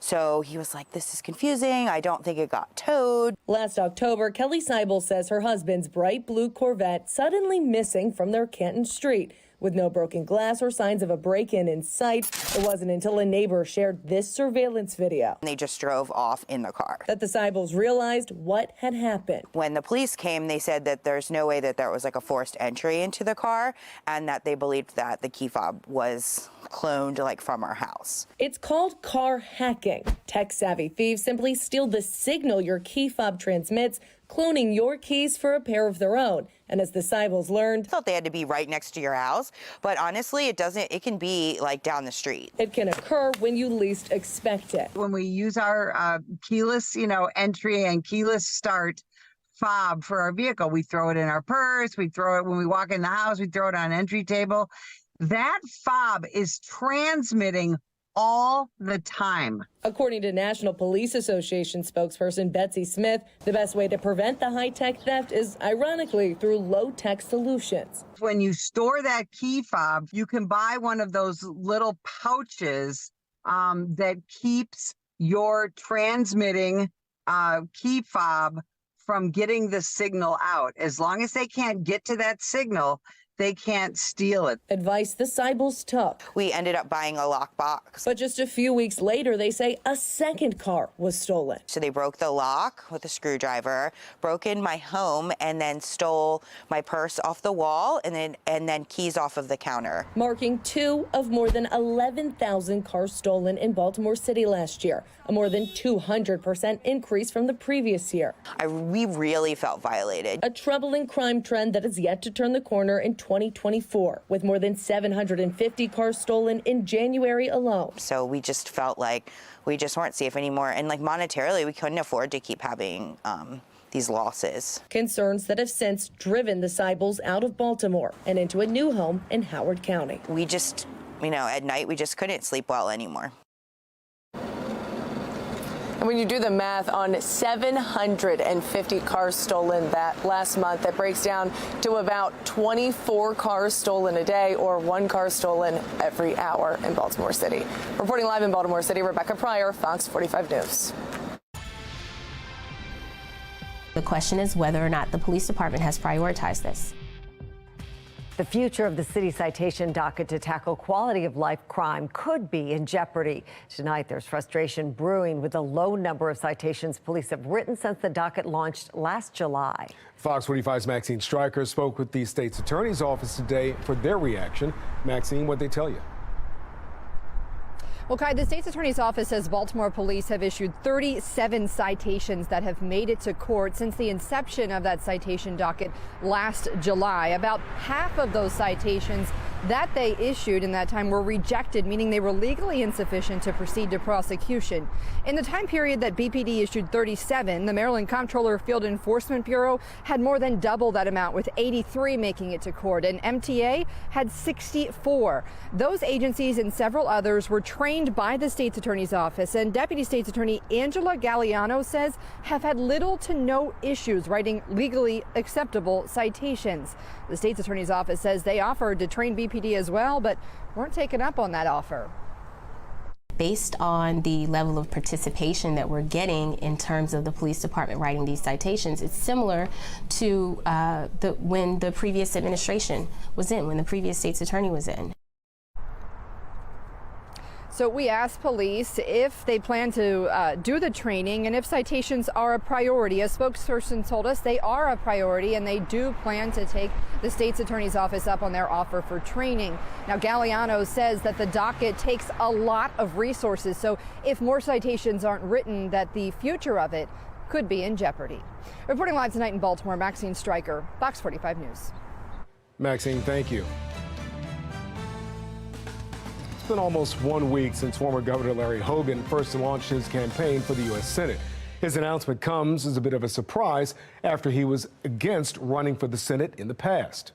So he was like, this is confusing. I don't think it got towed. Last October, Kelly Seibel says her husband's bright blue Corvette suddenly missing from their Canton Street. With no broken glass or signs of a break-in in sight, it wasn't until a neighbor shared this surveillance video. They just drove off in the car. That the Seibels realized what had happened. When the police came, they said that there's no way that there was like a forced entry into the car and that they believed that the key fob was cloned like from our house. It's called car hacking. Tech-savvy thieves simply steal the signal your key fob transmits, cloning your keys for a pair of their own. And as the Seibels learned, I thought they had to be right next to your house, but honestly, it doesn't. It can be like down the street. It can occur when you least expect it. When we use our keyless, entry and keyless start fob for our vehicle, we throw it in our purse. We throw it when we walk in the house. We throw it on an entry table. That fob is transmitting all the time. According to National Police Association spokesperson Betsy Smith, the best way to prevent the high-tech theft is, ironically, through low-tech solutions. When you store that key fob, you can buy one of those little pouches that keeps your transmitting key fob from getting the signal out. As long as they can't get to that signal, they can't steal it. Advice the Seibels took. We ended up buying a lockbox. But just a few weeks later, they say a second car was stolen. So they broke the lock with a screwdriver, broke in my home, and then stole my purse off the wall and then keys off of the counter. Marking 2 of more than 11,000 cars stolen in Baltimore City last year, a more than 200% increase from the previous year. We really felt violated. A troubling crime trend that is yet to turn the corner in 2024, with more than 750 cars stolen in January alone. So we just felt like we just weren't safe anymore. And like monetarily, we couldn't afford to keep having these losses. Concerns that have since driven the Seibels out of Baltimore and into a new home in Howard County. We just, at night, we just couldn't sleep well anymore. And when you do the math on 750 cars stolen that last month, that breaks down to about 24 cars stolen a day, or 1 car stolen every hour in Baltimore City. Reporting live in Baltimore City, Rebecca Pryor, Fox 45 News. The question is whether or not the police department has prioritized this. The future of the city citation docket to tackle quality of life crime could be in jeopardy. Tonight, there's frustration brewing with the low number of citations police have written since the docket launched last July. Fox 45's Maxine Stryker spoke with the state's attorney's office today for their reaction. Maxine, what'd they tell you? Well, Kai, the state's attorney's office says Baltimore police have issued 37 citations that have made it to court since the inception of that citation docket last July. About half of those citations that they issued in that time were rejected, meaning they were legally insufficient to proceed to prosecution. In the time period that BPD issued 37, the Maryland Comptroller Field Enforcement Bureau had more than double that amount, with 83 making it to court, and MTA had 64. Those agencies and several others were trained by the state's attorney's office, and Deputy State's Attorney Angela Galliano says have had little to no issues writing legally acceptable citations. The state's attorney's office says they offered to train BPD as well, but weren't taken up on that offer. Based on the level of participation that we're getting in terms of the police department writing these citations, it's similar to when the previous administration was in, when the previous state's attorney was in. So we asked police if they plan to do the training and if citations are a priority. A spokesperson told us they are a priority and they do plan to take the state's attorney's office up on their offer for training. Now, Galliano says that the docket takes a lot of resources, so if more citations aren't written, that the future of it could be in jeopardy. Reporting live tonight in Baltimore, Maxine Stryker, Fox 45 News. Maxine, thank you. It's been almost 1 week since former Governor Larry Hogan first launched his campaign for the U.S. Senate. His announcement comes as a bit of a surprise after he was against running for the Senate in the past.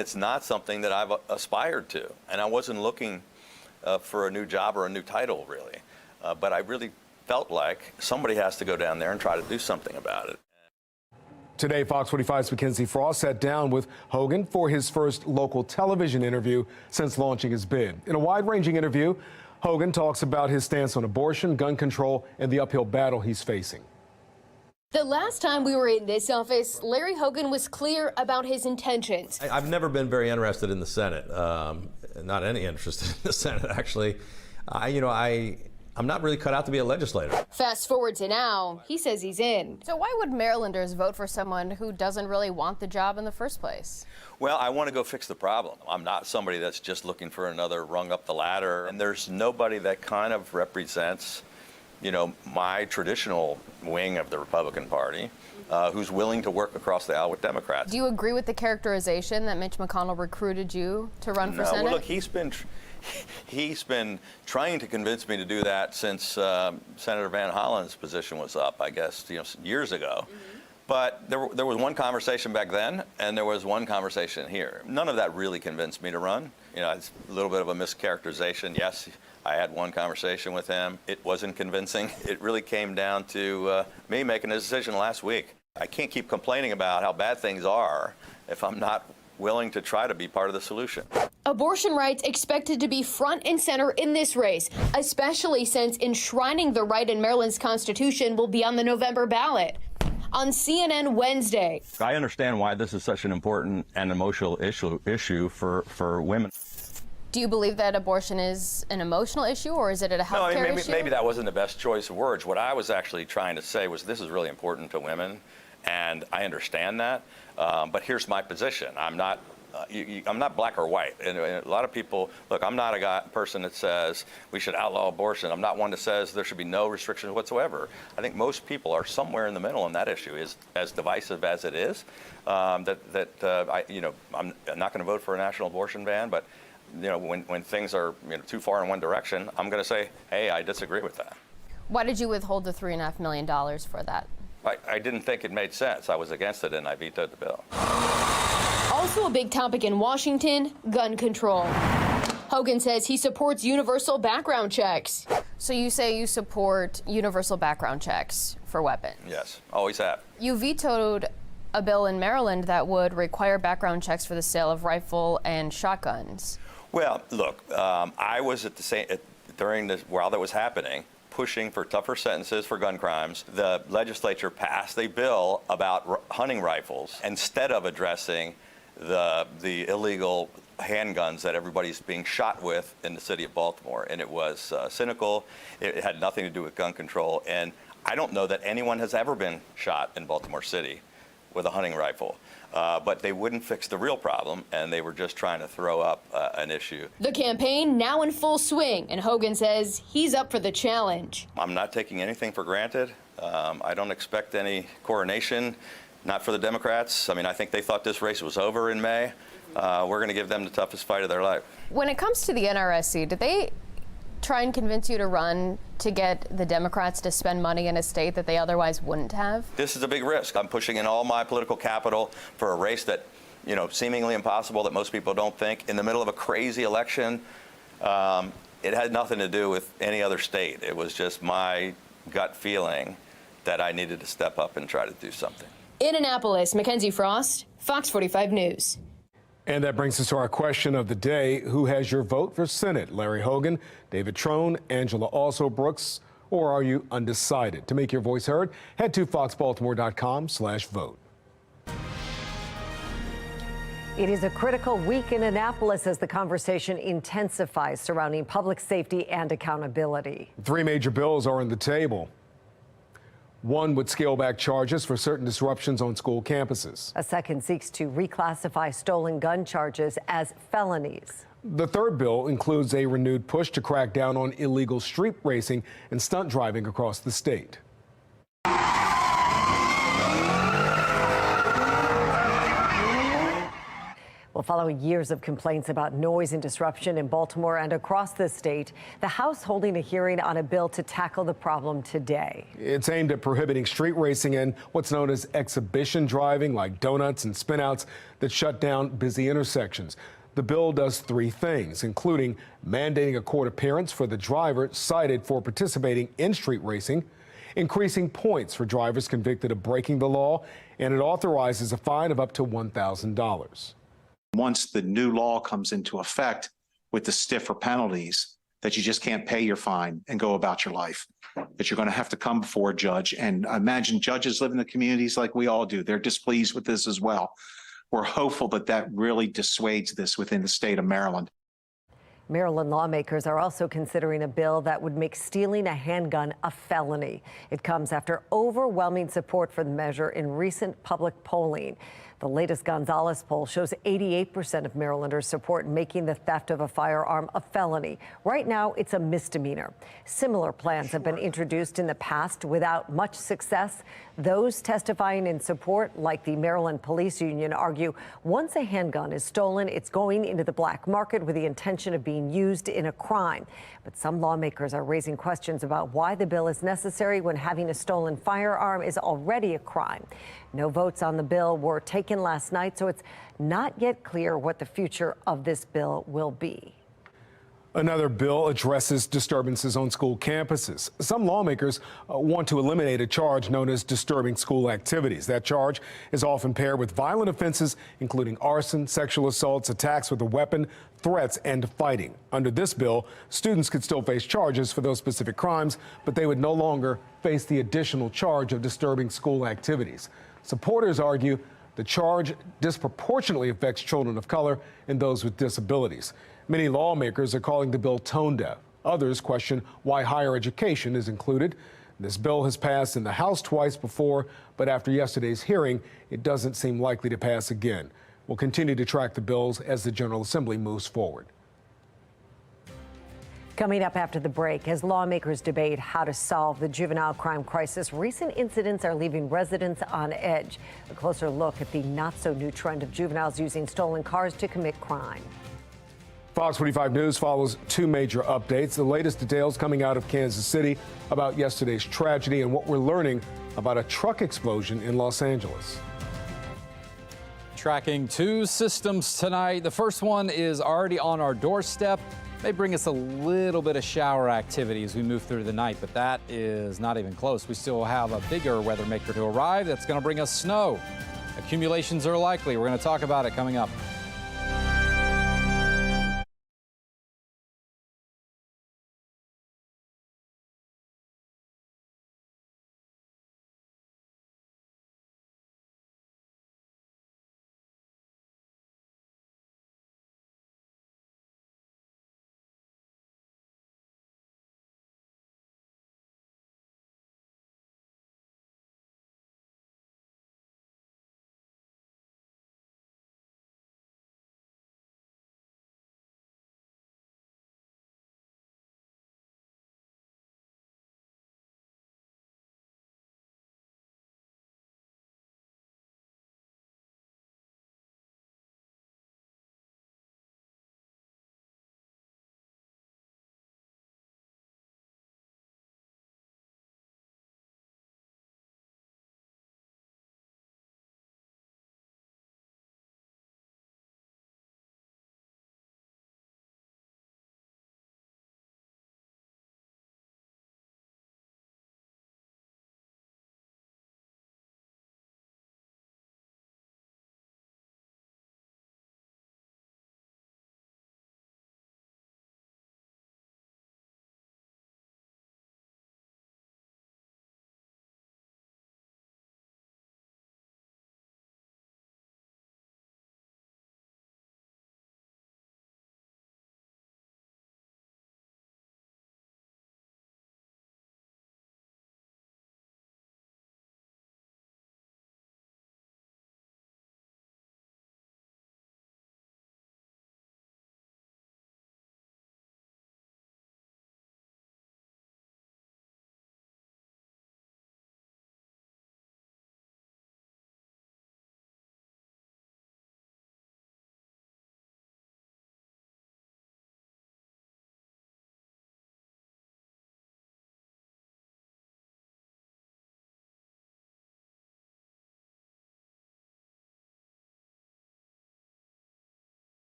It's not something that I've aspired to, and I wasn't looking for a new job or a new title, really. But I really felt like somebody has to go down there and try to do something about it. Today, Fox 45's Mackenzie Frost sat down with Hogan for his first local television interview since launching his bid. In a wide-ranging interview, Hogan talks about his stance on abortion, gun control, and the uphill battle he's facing. The last time we were in this office, Larry Hogan was clear about his intentions. I've never been very interested in the Senate, not any interest in the Senate, actually. I'm not really cut out to be a legislator. Fast forward to now, he says he's in. So why would Marylanders vote for someone who doesn't really want the job in the first place? Well, I want to go fix the problem. I'm not somebody that's just looking for another rung up the ladder. And there's nobody that kind of represents, my traditional wing of the Republican Party, who's willing to work across the aisle with Democrats. Do you agree with the characterization that Mitch McConnell recruited you to run for Senate? Well, look, he's been trying to convince me to do that since Senator Van Hollen's position was up, I guess, years ago. But there was one conversation back then, and there was one conversation here. None of that really convinced me to run. It's a little bit of a mischaracterization. Yes, I had one conversation with him. It wasn't convincing. It really came down to me making a decision last week. I can't keep complaining about how bad things are if I'm not willing to try to be part of the solution. Abortion rights expected to be front and center in this race, especially since enshrining the right in Maryland's Constitution will be on the November ballot. On CNN Wednesday. I understand why this is such an important and emotional issue for women. Do you believe that abortion is an emotional issue, or is it a healthcare issue? Maybe that wasn't the best choice of words. What I was actually trying to say was this is really important to women, and I understand that. But here's my position. I'm not black or white. And a lot of people, look, I'm not a person that says we should outlaw abortion. I'm not one that says there should be no restrictions whatsoever. I think most people are somewhere in the middle on that issue. Is as divisive as it is, I'm not going to vote for a national abortion ban, but when things are too far in one direction, I'm going to say, hey, I disagree with that. Why did you withhold the $3.5 million for that? I didn't think it made sense. I was against it, and I vetoed the bill. Also a big topic in Washington, gun control. Hogan says he supports universal background checks. So you say you support universal background checks for weapons? Yes, always have. You vetoed a bill in Maryland that would require background checks for the sale of rifle and shotguns. Well, look, I was while that was happening, pushing for tougher sentences for gun crimes. The legislature passed a bill about hunting rifles instead of addressing the illegal handguns that everybody's being shot with in the city of Baltimore. And it was cynical. It had nothing to do with gun control. And I don't know that anyone has ever been shot in Baltimore City with a hunting rifle. But they wouldn't fix the real problem, and they were just trying to throw up an issue. The campaign now in full swing, and Hogan says he's up for the challenge. I'm not taking anything for granted. I don't expect any coronation, not for the Democrats. I think they thought this race was over in May. We're going to give them the toughest fight of their life. When it comes to the NRSC, did they try and convince you to run to get the Democrats to spend money in a state that they otherwise wouldn't have? This is a big risk. I'm pushing in all my political capital for a race that, seemingly impossible that most people don't think. In the middle of a crazy election, it had nothing to do with any other state. It was just my gut feeling that I needed to step up and try to do something. In Annapolis, Mackenzie Frost, Fox 45 News. And that brings us to our question of the day. Who has your vote for Senate? Larry Hogan, David Trone, Angela Alsobrooks, or are you undecided? To make your voice heard, head to foxbaltimore.com/vote. It is a critical week in Annapolis as the conversation intensifies surrounding public safety and accountability. 3 major bills are on the table. One would scale back charges for certain disruptions on school campuses. A second seeks to reclassify stolen gun charges as felonies. The third bill includes a renewed push to crack down on illegal street racing and stunt driving across the state. Well, following years of complaints about noise and disruption in Baltimore and across the state, the House holding a hearing on a bill to tackle the problem today. It's aimed at prohibiting street racing and what's known as exhibition driving, like donuts and spinouts that shut down busy intersections. The bill does 3 things, including mandating a court appearance for the driver cited for participating in street racing, increasing points for drivers convicted of breaking the law, and it authorizes a fine of up to $1,000. Once the new law comes into effect with the stiffer penalties, that you just can't pay your fine and go about your life, that you're going to have to come before a judge. And I imagine judges live in the communities like we all do. They're displeased with this as well. We're hopeful that that really dissuades this within the state of Maryland. Maryland lawmakers are also considering a bill that would make stealing a handgun a felony. It comes after overwhelming support for the measure in recent public polling. The latest Gonzalez poll shows 88% of Marylanders support making the theft of a firearm a felony. Right now, it's a misdemeanor. Similar plans have been introduced in the past without much success. Those testifying in support, like the Maryland Police Union, argue once a handgun is stolen, it's going into the black market with the intention of being used in a crime. But some lawmakers are raising questions about why the bill is necessary when having a stolen firearm is already a crime. No votes on the bill were taken last night, so it's not yet clear what the future of this bill will be. Another bill addresses disturbances on school campuses. Some lawmakers want to eliminate a charge known as disturbing school activities. That charge is often paired with violent offenses, including arson, sexual assaults, attacks with a weapon, threats, and fighting. Under this bill, students could still face charges for those specific crimes, but they would no longer face the additional charge of disturbing school activities. Supporters argue the charge disproportionately affects children of color and those with disabilities. Many lawmakers are calling the bill tone deaf. Others question why higher education is included. This bill has passed in the House twice before, but after yesterday's hearing, it doesn't seem likely to pass again. We'll continue to track the bills as the General Assembly moves forward. Coming up after the break, as lawmakers debate how to solve the juvenile crime crisis, recent incidents are leaving residents on edge. A closer look at the not-so-new trend of juveniles using stolen cars to commit crime. Fox 45 News follows 2 major updates. The latest details coming out of Kansas City about yesterday's tragedy and what we're learning about a truck explosion in Los Angeles. Tracking 2 systems tonight. The first one is already on our doorstep. May bring us a little bit of shower activity as we move through the night, but that is not even close. We still have a bigger weather maker to arrive that's going to bring us snow. Accumulations are likely. We're going to talk about it coming up.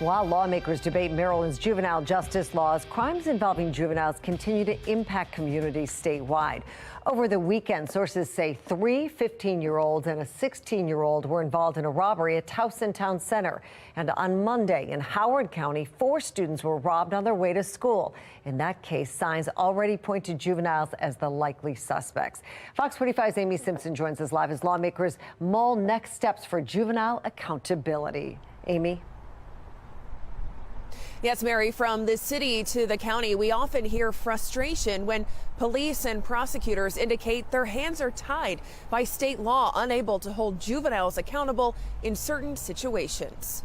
While lawmakers debate Maryland's juvenile justice laws, crimes involving juveniles continue to impact communities statewide. Over the weekend, sources say 3 15-year-olds and a 16-year-old were involved in a robbery at Towson Town Center. And on Monday in Howard County, 4 students were robbed on their way to school. In that case, signs already point to juveniles as the likely suspects. Fox 45's Amy Simpson joins us live as lawmakers mull next steps for juvenile accountability. Amy? Yes, Mary, from the city to the county, we often hear frustration when police and prosecutors indicate their hands are tied by state law, unable to hold juveniles accountable in certain situations.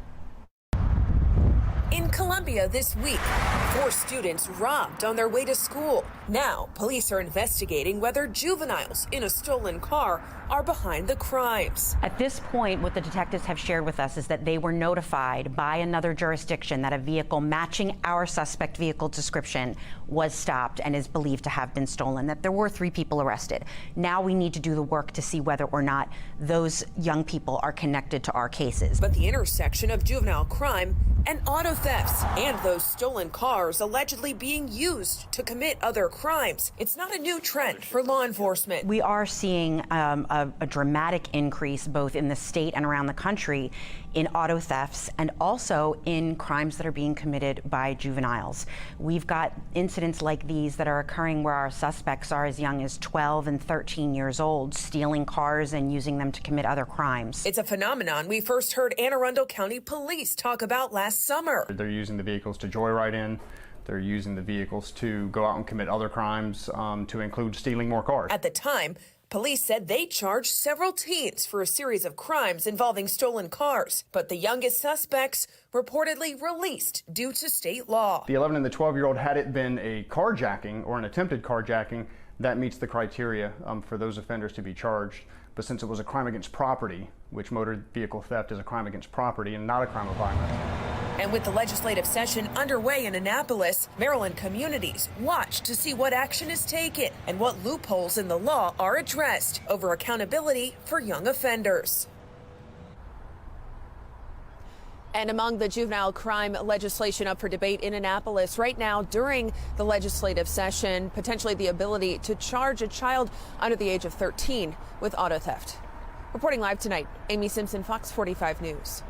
In Columbia this week, 4 students robbed on their way to school. Now, police are investigating whether juveniles in a stolen car are behind the crimes. At this point, what the detectives have shared with us is that they were notified by another jurisdiction that a vehicle matching our suspect vehicle description was stopped and is believed to have been stolen, that there were 3 people arrested. Now we need to do the work to see whether or not those young people are connected to our cases. But the intersection of juvenile crime and auto thefts and those stolen cars allegedly being used to commit other crimes, it's not a new trend for law enforcement. We are seeing a dramatic increase both in the state and around the country in auto thefts and also in crimes that are being committed by juveniles. We've got incidents like these that are occurring where our suspects are as young as 12 and 13 years old, stealing cars and using them to commit other crimes. It's a phenomenon we first heard Anne Arundel County Police talk about last summer. They're using the vehicles to joyride in. They're using the vehicles to go out and commit other crimes, to include stealing more cars. At the time, police said they charged several teens for a series of crimes involving stolen cars, but the youngest suspects reportedly released due to state law. The 11 and the 12-year-old, had it been a carjacking or an attempted carjacking, that meets the criteria for those offenders to be charged. But since it was a crime against property, which motor vehicle theft is a crime against property and not a crime of violence. And with the legislative session underway in Annapolis, Maryland communities watch to see what action is taken and what loopholes in the law are addressed over accountability for young offenders. And among the juvenile crime legislation up for debate in Annapolis right now during the legislative session, potentially the ability to charge a child under the age of 13 with auto theft. Reporting live tonight, Amy Simpson, Fox 45 News.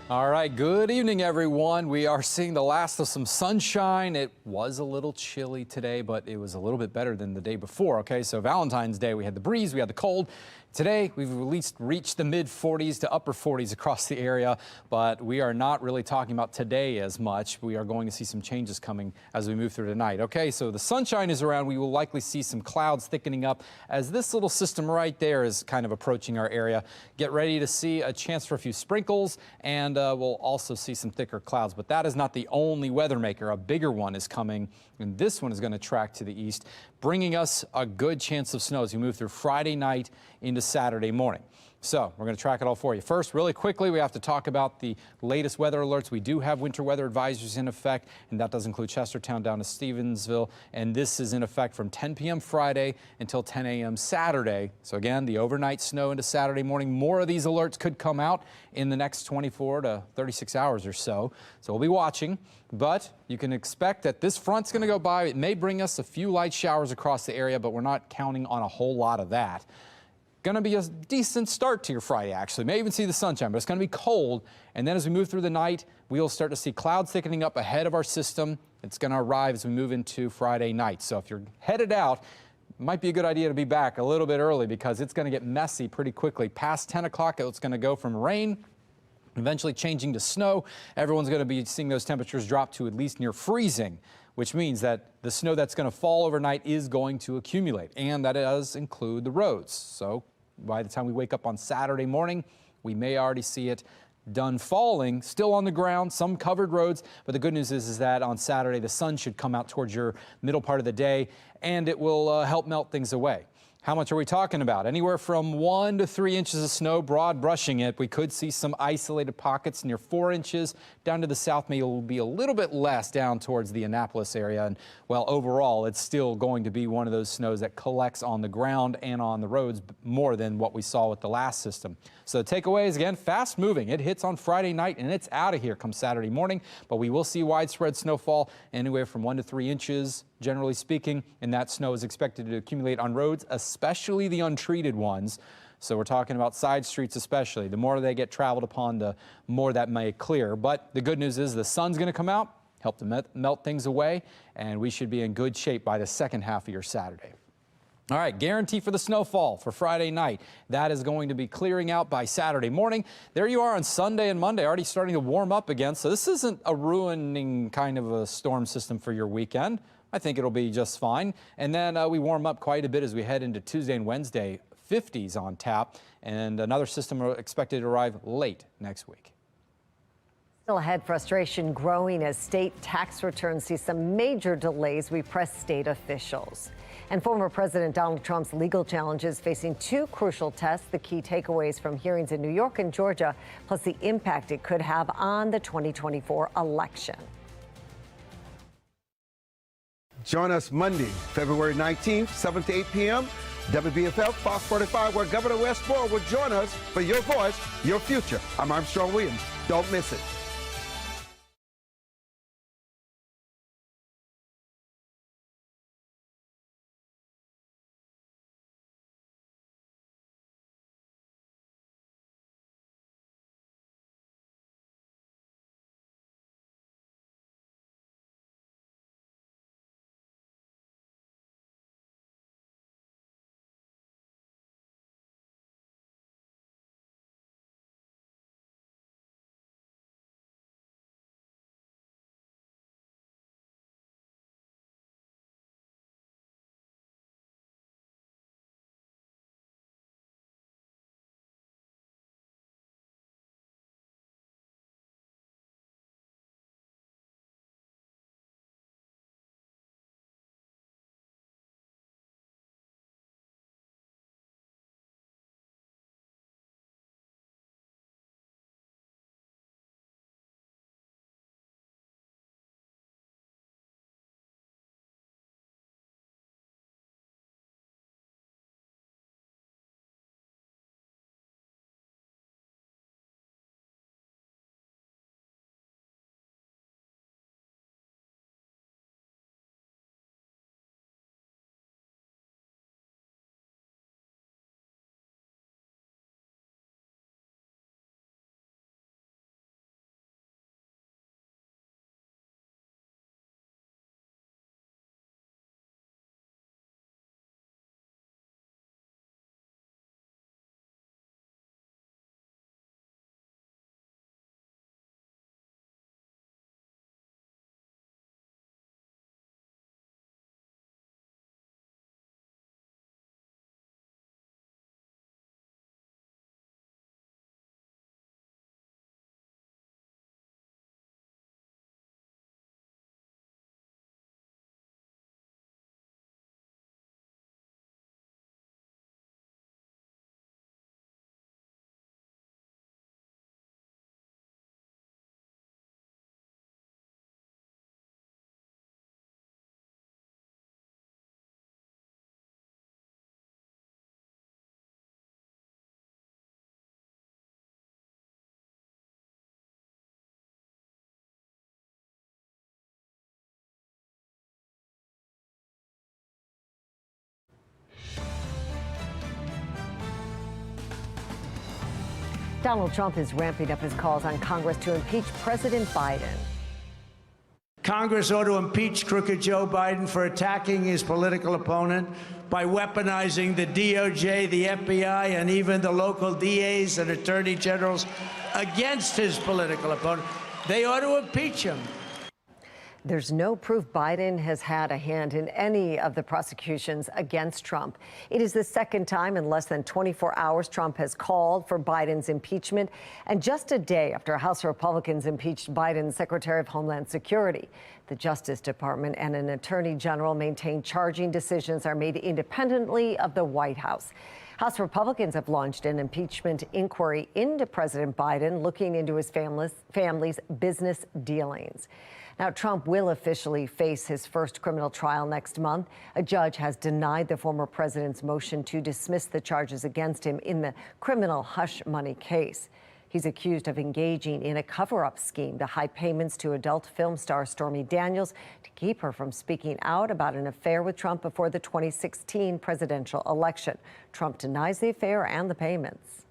All right, good evening, everyone. We are seeing the last of some sunshine. It was a little chilly today, but it was a little bit better than the day before, okay? So Valentine's Day, we had the breeze, we had the cold. Today, we've at least reached the mid-40s to upper 40s across the area, but we are not really talking about today as much. We are going to see some changes coming as we move through tonight. Okay, so the sunshine is around. We will likely see some clouds thickening up as this little system right there is kind of approaching our area. Get ready to see a chance for a few sprinkles, and we'll also see some thicker clouds. But that is not the only weather maker. A bigger one is coming, and this one is going to track to the east, bringing us a good chance of snow as we move through Friday night into Saturday morning. So we're going to track it all for you. First, really quickly, we have to talk about the latest weather alerts. We do have winter weather advisories in effect, and that does include Chestertown down to Stevensville. And this is in effect from 10 p.m. Friday until 10 a.m. Saturday. So again, the overnight snow into Saturday morning. More of these alerts could come out in the next 24 to 36 hours or so. So we'll be watching. But you can expect that this front's going to go by. It may bring us a few light showers across the area, but we're not counting on a whole lot of that. Going to be a decent start to your Friday, actually. May even see the sunshine, but it's going to be cold. And then as we move through the night, we'll start to see clouds thickening up ahead of our system. It's going to arrive as we move into Friday night. So if you're headed out, it might be a good idea to be back a little bit early because it's going to get messy pretty quickly. Past 10 o'clock, it's going to go from rain, eventually changing to snow. Everyone's going to be seeing those temperatures drop to at least near freezing, which means that the snow that's going to fall overnight is going to accumulate, and that does include the roads. So by the time we wake up on Saturday morning, we may already see it done falling, still on the ground, some covered roads. But the good news is that on Saturday, the sun should come out towards your middle part of the day, and it will help melt things away. How much are we talking about? Anywhere from 1 to 3 inches of snow, broad brushing it. We could see some isolated pockets near 4 inches. Down to the south, maybe it will be a little bit less down towards the Annapolis area. And well, overall, it's still going to be one of those snows that collects on the ground and on the roads more than what we saw with the last system. So the takeaways, again, fast moving. It hits on Friday night and it's out of here come Saturday morning. But we will see widespread snowfall anywhere from 1 to 3 inches. Generally speaking, and that snow is expected to accumulate on roads, especially the untreated ones. So we're talking about side streets especially. The more they get traveled upon, the more that may clear. But the good news is the sun's going to come out, help to melt things away, and we should be in good shape by the second half of your Saturday. All right, guarantee for the snowfall for Friday night. That is going to be clearing out by Saturday morning. There you are on Sunday and Monday, already starting to warm up again. So this isn't a ruining kind of a storm system for your weekend. I think it'll be just fine. And then we warm up quite a bit as we head into Tuesday and Wednesday, 50s on tap, and another system expected to arrive late next week. Still ahead, frustration growing as state tax returns see some major delays. We press state officials. And former President Donald Trump's legal challenges facing 2 crucial tests, the key takeaways from hearings in New York and Georgia, plus the impact it could have on the 2024 election. Join us Monday, February 19th, 7 to 8 p.m. WBFF, Fox 45, where Governor Wes Moore will join us for your voice, your future. I'm Armstrong Williams. Don't miss it. Donald Trump is ramping up his calls on Congress to impeach President Biden. Congress ought to impeach crooked Joe Biden for attacking his political opponent by weaponizing the DOJ, the FBI, and even the local DAs and attorney generals against his political opponent. They ought to impeach him. There's no proof Biden has had a hand in any of the prosecutions against Trump. It is the second time in less than 24 hours Trump has called for Biden's impeachment, and just a day after House Republicans impeached Biden's Secretary of Homeland Security. The Justice Department and an attorney general maintain charging decisions are made independently of the White House. House Republicans have launched an impeachment inquiry into President Biden, looking into his family's business dealings. Now, Trump will officially face his first criminal trial next month. A judge has denied the former president's motion to dismiss the charges against him in the criminal hush money case. He's accused of engaging in a cover-up scheme to hide payments to adult film star Stormy Daniels to keep her from speaking out about an affair with Trump before the 2016 presidential election. Trump denies the affair and the payments.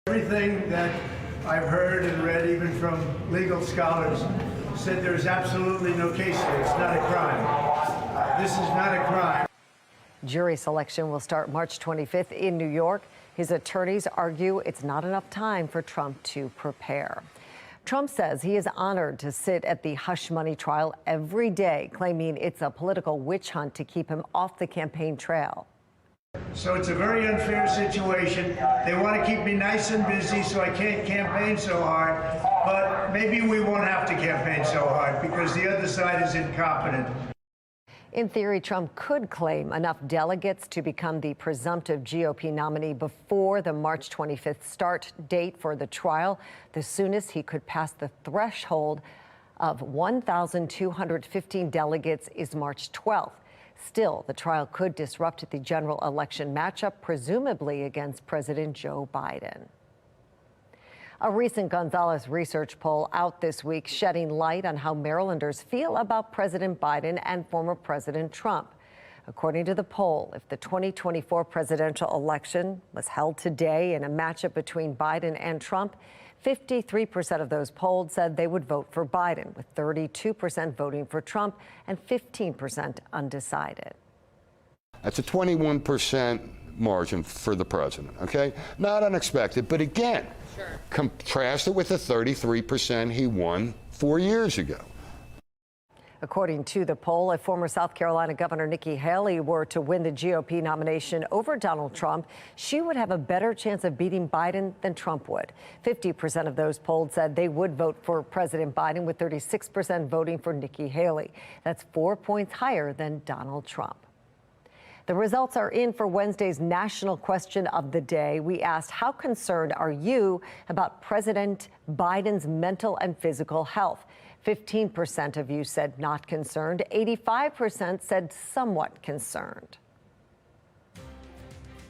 Everything that I've heard and read, even from legal scholars, said there's absolutely no case here. It's not a crime. This is not a crime. Jury selection will start March 25th in New York. His attorneys argue it's not enough time for Trump to prepare. Trump says he is honored to sit at the hush money trial every day, claiming it's a political witch hunt to keep him off the campaign trail. So it's a very unfair situation. They want to keep me nice and busy so I can't campaign so hard. But maybe we won't have to campaign so hard because the other side is incompetent. In theory, Trump could claim enough delegates to become the presumptive GOP nominee before the March 25th start date for the trial. The soonest he could pass the threshold of 1,215 delegates is March 12th. Still, the trial could disrupt the general election matchup, presumably against President Joe Biden. A recent Gonzalez research poll out this week shedding light on how Marylanders feel about President Biden and former President Trump. According to the poll, if the 2024 presidential election was held today in a matchup between Biden and Trump, 53% of those polled said they would vote for Biden, with 32% voting for Trump and 15% undecided. That's a 21% margin for the president, okay? Not unexpected, but again, contrast it with the 33% he won 4 years ago. According to the poll, if former South Carolina Governor Nikki Haley were to win the GOP nomination over Donald Trump, she would have a better chance of beating Biden than Trump would. 50% of those polled said they would vote for President Biden, with 36% voting for Nikki Haley. That's 4 points higher than Donald Trump. The results are in for Wednesday's national question of the day. We asked, how concerned are you about President Biden's mental and physical health? 15% of you said not concerned. 85% said somewhat concerned.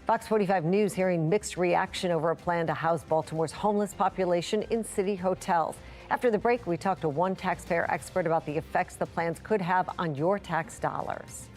Fox 45 News hearing mixed reaction over a plan to house Baltimore's homeless population in city hotels. After the break, we talked to one taxpayer expert about the effects the plans could have on your tax dollars.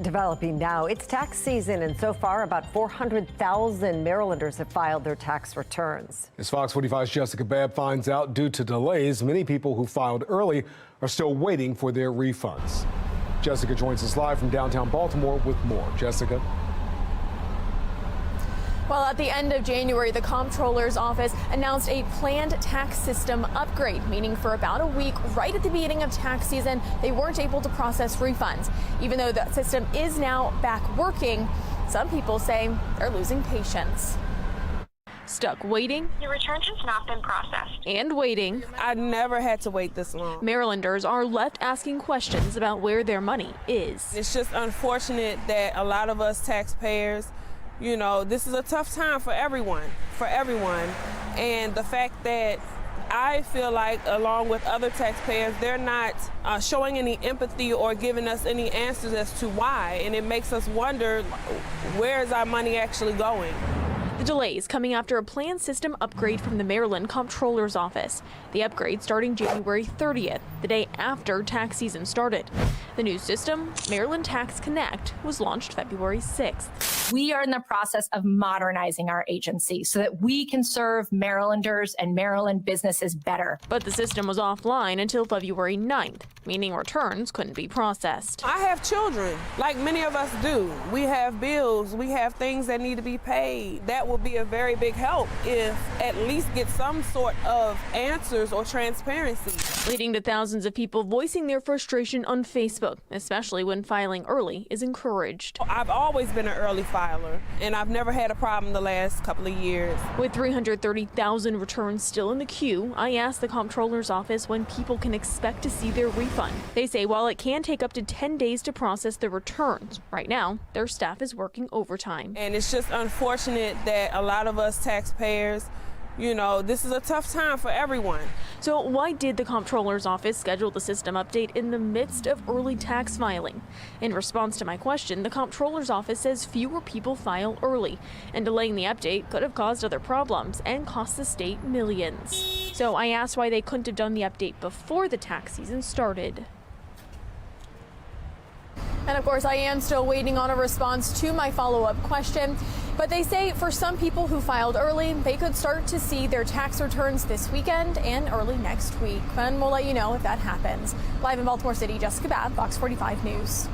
Developing now, it's tax season, and so far about 400,000 Marylanders have filed their tax returns. As Fox 45's Jessica Babb finds out, due to delays, many people who filed early are still waiting for their refunds. Jessica joins us live from downtown Baltimore with more. Jessica. Well, at the end of January, the Comptroller's Office announced a planned tax system upgrade, meaning for about a week, right at the beginning of tax season, they weren't able to process refunds. Even though the system is now back working, some people say they're losing patience. Stuck waiting. Your return has not been processed. And waiting. I never had to wait this long. Marylanders are left asking questions about where their money is. It's just unfortunate that a lot of us taxpayers, you know, this is a tough time for everyone. And the fact that I feel like, along with other taxpayers, they're not showing any empathy or giving us any answers as to why. And it makes us wonder, where is our money actually going? The delays coming after a planned system upgrade from the Maryland Comptroller's Office. The upgrade starting January 30th, the day after tax season started. The new system, Maryland Tax Connect, was launched February 6th. We are in the process of modernizing our agency so that we can serve Marylanders and Maryland businesses better. But the system was offline until February 9th, meaning returns couldn't be processed. I have children, like many of us do. We have bills, we have things that need to be paid. That will be a very big help if at least get some sort of answers or transparency. Leading to thousands of people voicing their frustration on Facebook, especially when filing early is encouraged. I've always been an early filer, and I've never had a problem the last couple of years. With 330,000 returns still in the queue, I asked the Comptroller's Office when people can expect to see their refund. They say while it can take up to 10 days to process the returns, right now their staff is working overtime. And it's just unfortunate that a lot of us taxpayers, you know, this is a tough time for everyone. So why did the Comptroller's Office schedule the system update in the midst of early tax filing? In response to my question, the Comptroller's Office says fewer people file early, and delaying the update could have caused other problems and cost the state millions. So I asked why they couldn't have done the update before the tax season started. And of course, I am still waiting on a response to my follow-up question. But they say for some people who filed early, they could start to see their tax returns this weekend and early next week. And we'll let you know if that happens. Live in Baltimore City, Jessica Babb, Fox 45 News.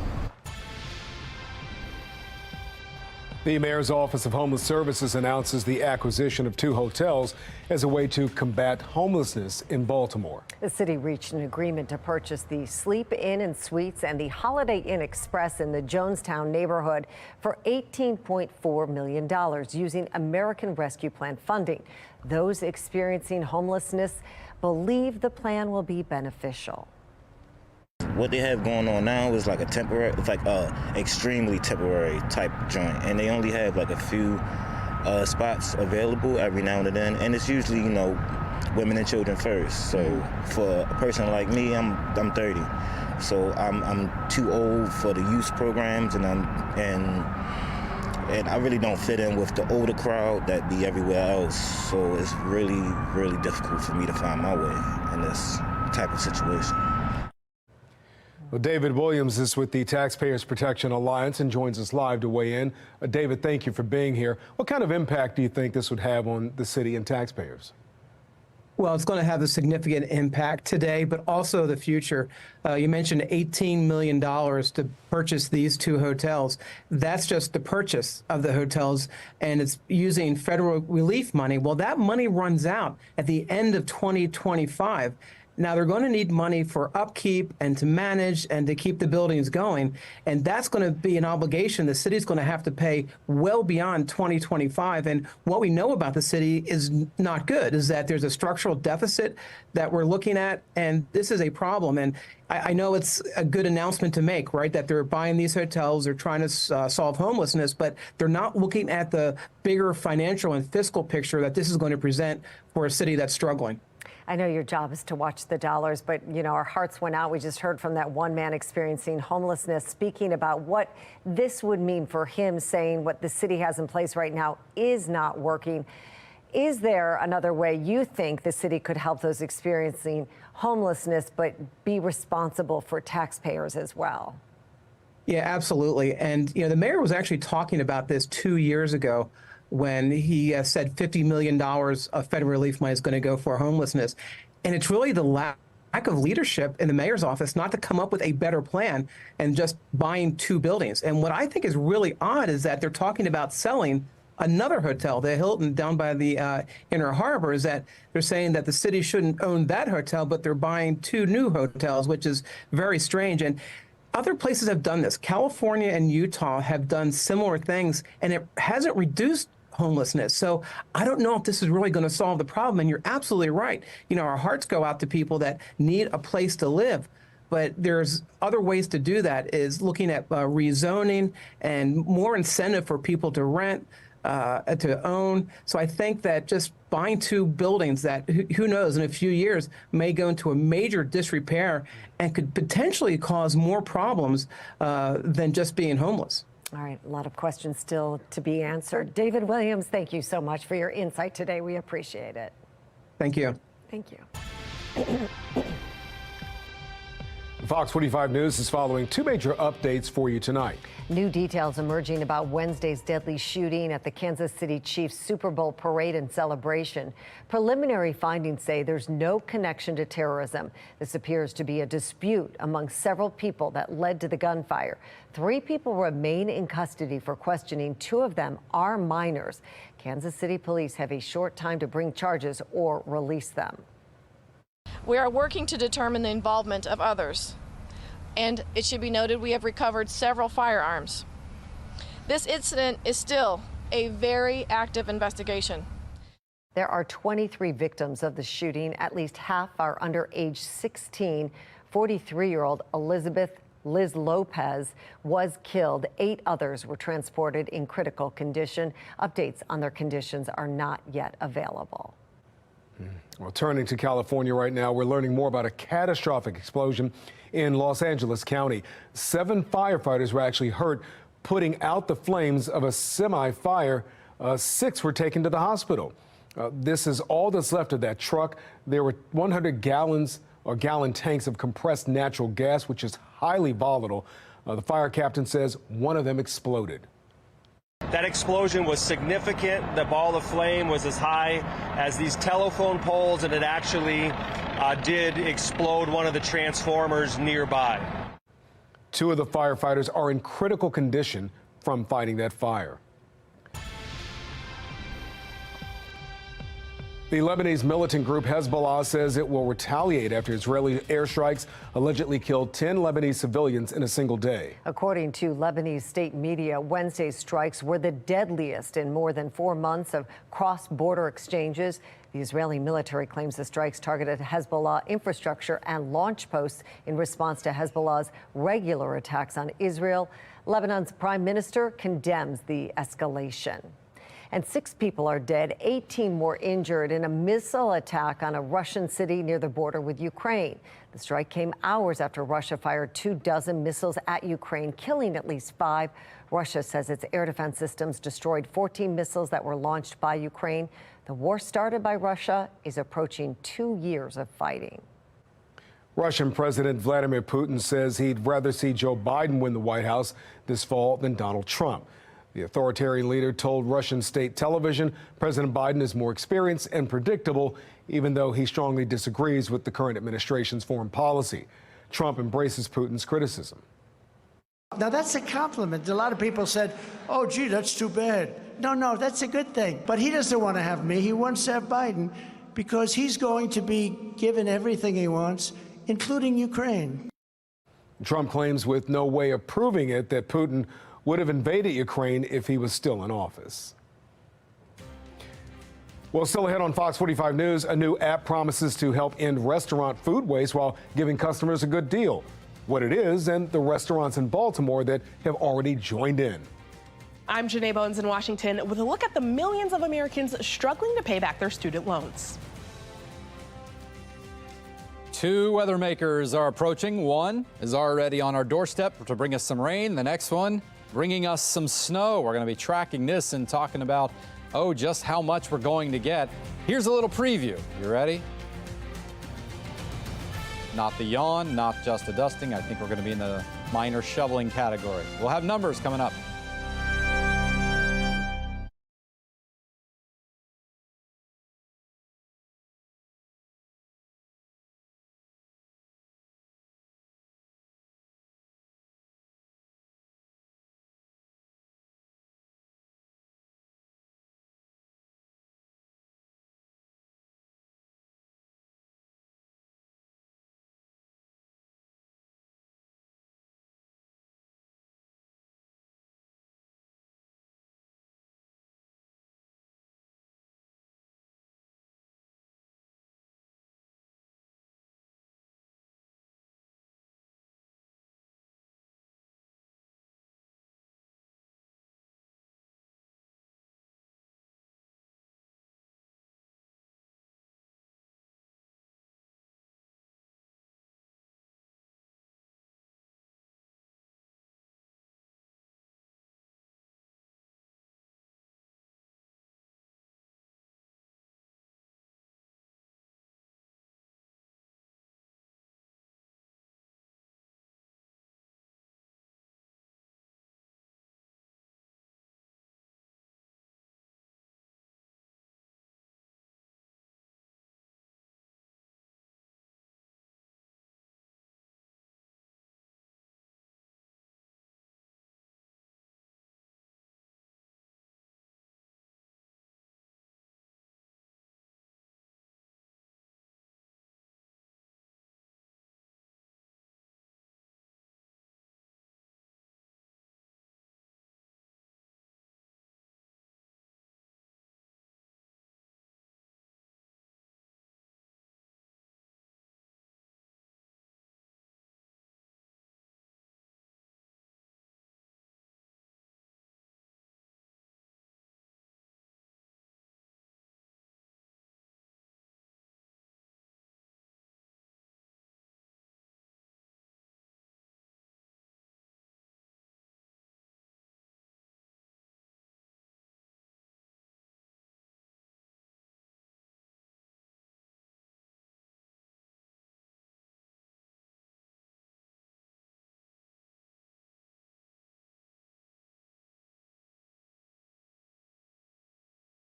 The Mayor's Office of Homeless Services announces the acquisition of 2 hotels as a way to combat homelessness in Baltimore. The city reached an agreement to purchase the Sleep Inn and Suites and the Holiday Inn Express in the Jonestown neighborhood for $18.4 million using American Rescue Plan funding. Those experiencing homelessness believe the plan will be beneficial. What they have going on now is like a temporary, it's like extremely temporary type joint, and they only have like a few spots available every now and then, and it's usually, you know, women and children first. So for a person like me, I'm 30, so I'm too old for the youth programs, and I really don't fit in with the older crowd that be everywhere else. So it's really, really difficult for me to find my way in this type of situation. Well, David Williams is with the Taxpayers Protection Alliance and joins us live to weigh in. David, thank you for being here. What kind of impact do you think this would have on the city and taxpayers? Well, it's going to have a significant impact today, but also the future. You mentioned $18 million to purchase these 2 hotels. That's just the purchase of the hotels, and it's using federal relief money. Well, that money runs out at the end of 2025. Now, they're going to need money for upkeep and to manage and to keep the buildings going. And that's going to be an obligation the city's going to have to pay well beyond 2025. And what we know about the city is not good, is that there's a structural deficit that we're looking at. And this is a problem. And I know it's a good announcement to make, right, that they're buying these hotels, they're trying to solve homelessness, but they're not looking at the bigger financial and fiscal picture that this is going to present for a city that's struggling. I know your job is to watch the dollars, but, you know, our hearts went out. We just heard from that one man experiencing homelessness, speaking about what this would mean for him, saying what the city has in place right now is not working. Is there another way you think the city could help those experiencing homelessness, but be responsible for taxpayers as well? Yeah, absolutely. And, the mayor was actually talking about this 2 years ago when he said $50 million of federal relief money is going to go for homelessness. And it's really the lack of leadership in the mayor's office not to come up with a better plan and just buying 2 buildings. And what I think is really odd is that they're talking about selling another hotel, the Hilton down by the Inner Harbor, is that they're saying that the city shouldn't own that hotel, but they're buying 2 new hotels, which is very strange. And other places have done this. California and Utah have done similar things, and it hasn't reduced homelessness. So I don't know if this is really going to solve the problem. And you're absolutely right. Our hearts go out to people that need a place to live. But there's other ways to do that, is looking at rezoning and more incentive for people to rent, to own. So I think that just buying 2 buildings that, who knows, in a few years may go into a major disrepair and could potentially cause more problems than just being homeless. All right, a lot of questions still to be answered. David Williams, thank you so much for your insight today. We appreciate it. Thank you. Thank you. Fox 45 News is following 2 major updates for you tonight. New details emerging about Wednesday's deadly shooting at the Kansas City Chiefs Super Bowl parade and celebration. Preliminary findings say there's no connection to terrorism. This appears to be a dispute among several people that led to the gunfire. 3 people remain in custody for questioning. 2 of them are minors. Kansas City police have a short time to bring charges or release them. We are working to determine the involvement of others, and it should be noted we have recovered several firearms. This incident is still a very active investigation. There are 23 victims of the shooting. At least half are under age 16. 43-year-old Elizabeth Liz Lopez was killed. 8 others were transported in critical condition. Updates on their conditions are not yet available. Well, turning to California right now, we're learning more about a catastrophic explosion in Los Angeles County. 7 firefighters were actually hurt putting out the flames of a semi-fire. 6 were taken to the hospital. This is all that's left of that truck. There were 100 gallon tanks of compressed natural gas, which is highly volatile. The fire captain says one of them exploded. That explosion was significant. The ball of flame was as high as these telephone poles, and it actually did explode one of the transformers nearby. 2 of the firefighters are in critical condition from fighting that fire. The Lebanese militant group Hezbollah says it will retaliate after Israeli airstrikes allegedly killed 10 Lebanese civilians in a single day. According to Lebanese state media, Wednesday's strikes were the deadliest in more than 4 months of cross-border exchanges. The Israeli military claims the strikes targeted Hezbollah infrastructure and launch posts in response to Hezbollah's regular attacks on Israel. Lebanon's prime minister condemns the escalation. And 6 people are dead, 18 more injured in a missile attack on a Russian city near the border with Ukraine. The strike came hours after Russia fired 24 missiles at Ukraine, killing at least 5. Russia says its air defense systems destroyed 14 missiles that were launched by Ukraine. The war started by Russia is approaching 2 years of fighting. Russian President Vladimir Putin says he'd rather see Joe Biden win the White House this fall than Donald Trump. The authoritarian leader told Russian state television President Biden is more experienced and predictable, even though he strongly disagrees with the current administration's foreign policy. Trump embraces Putin's criticism. Now, that's a compliment. A lot of people said, oh, gee, that's too bad. No, that's a good thing. But he doesn't want to have me. He wants to have Biden because he's going to be given everything he wants, including Ukraine. Trump claims with no way of proving it that Putin would have invaded Ukraine if he was still in office. Well, still ahead on Fox 45 News, a new app promises to help end restaurant food waste while giving customers a good deal. What it is and the restaurants in Baltimore that have already joined in. I'm Janae Bones in Washington with a look at the millions of Americans struggling to pay back their student loans. 2 weather makers are approaching. One is already on our doorstep to bring us some rain. The next one bringing us some snow. We're going to be tracking this and talking about, just how much we're going to get. Here's a little preview. You ready? Not the yawn, not just a dusting. I think we're going to be in the minor shoveling category. We'll have numbers coming up.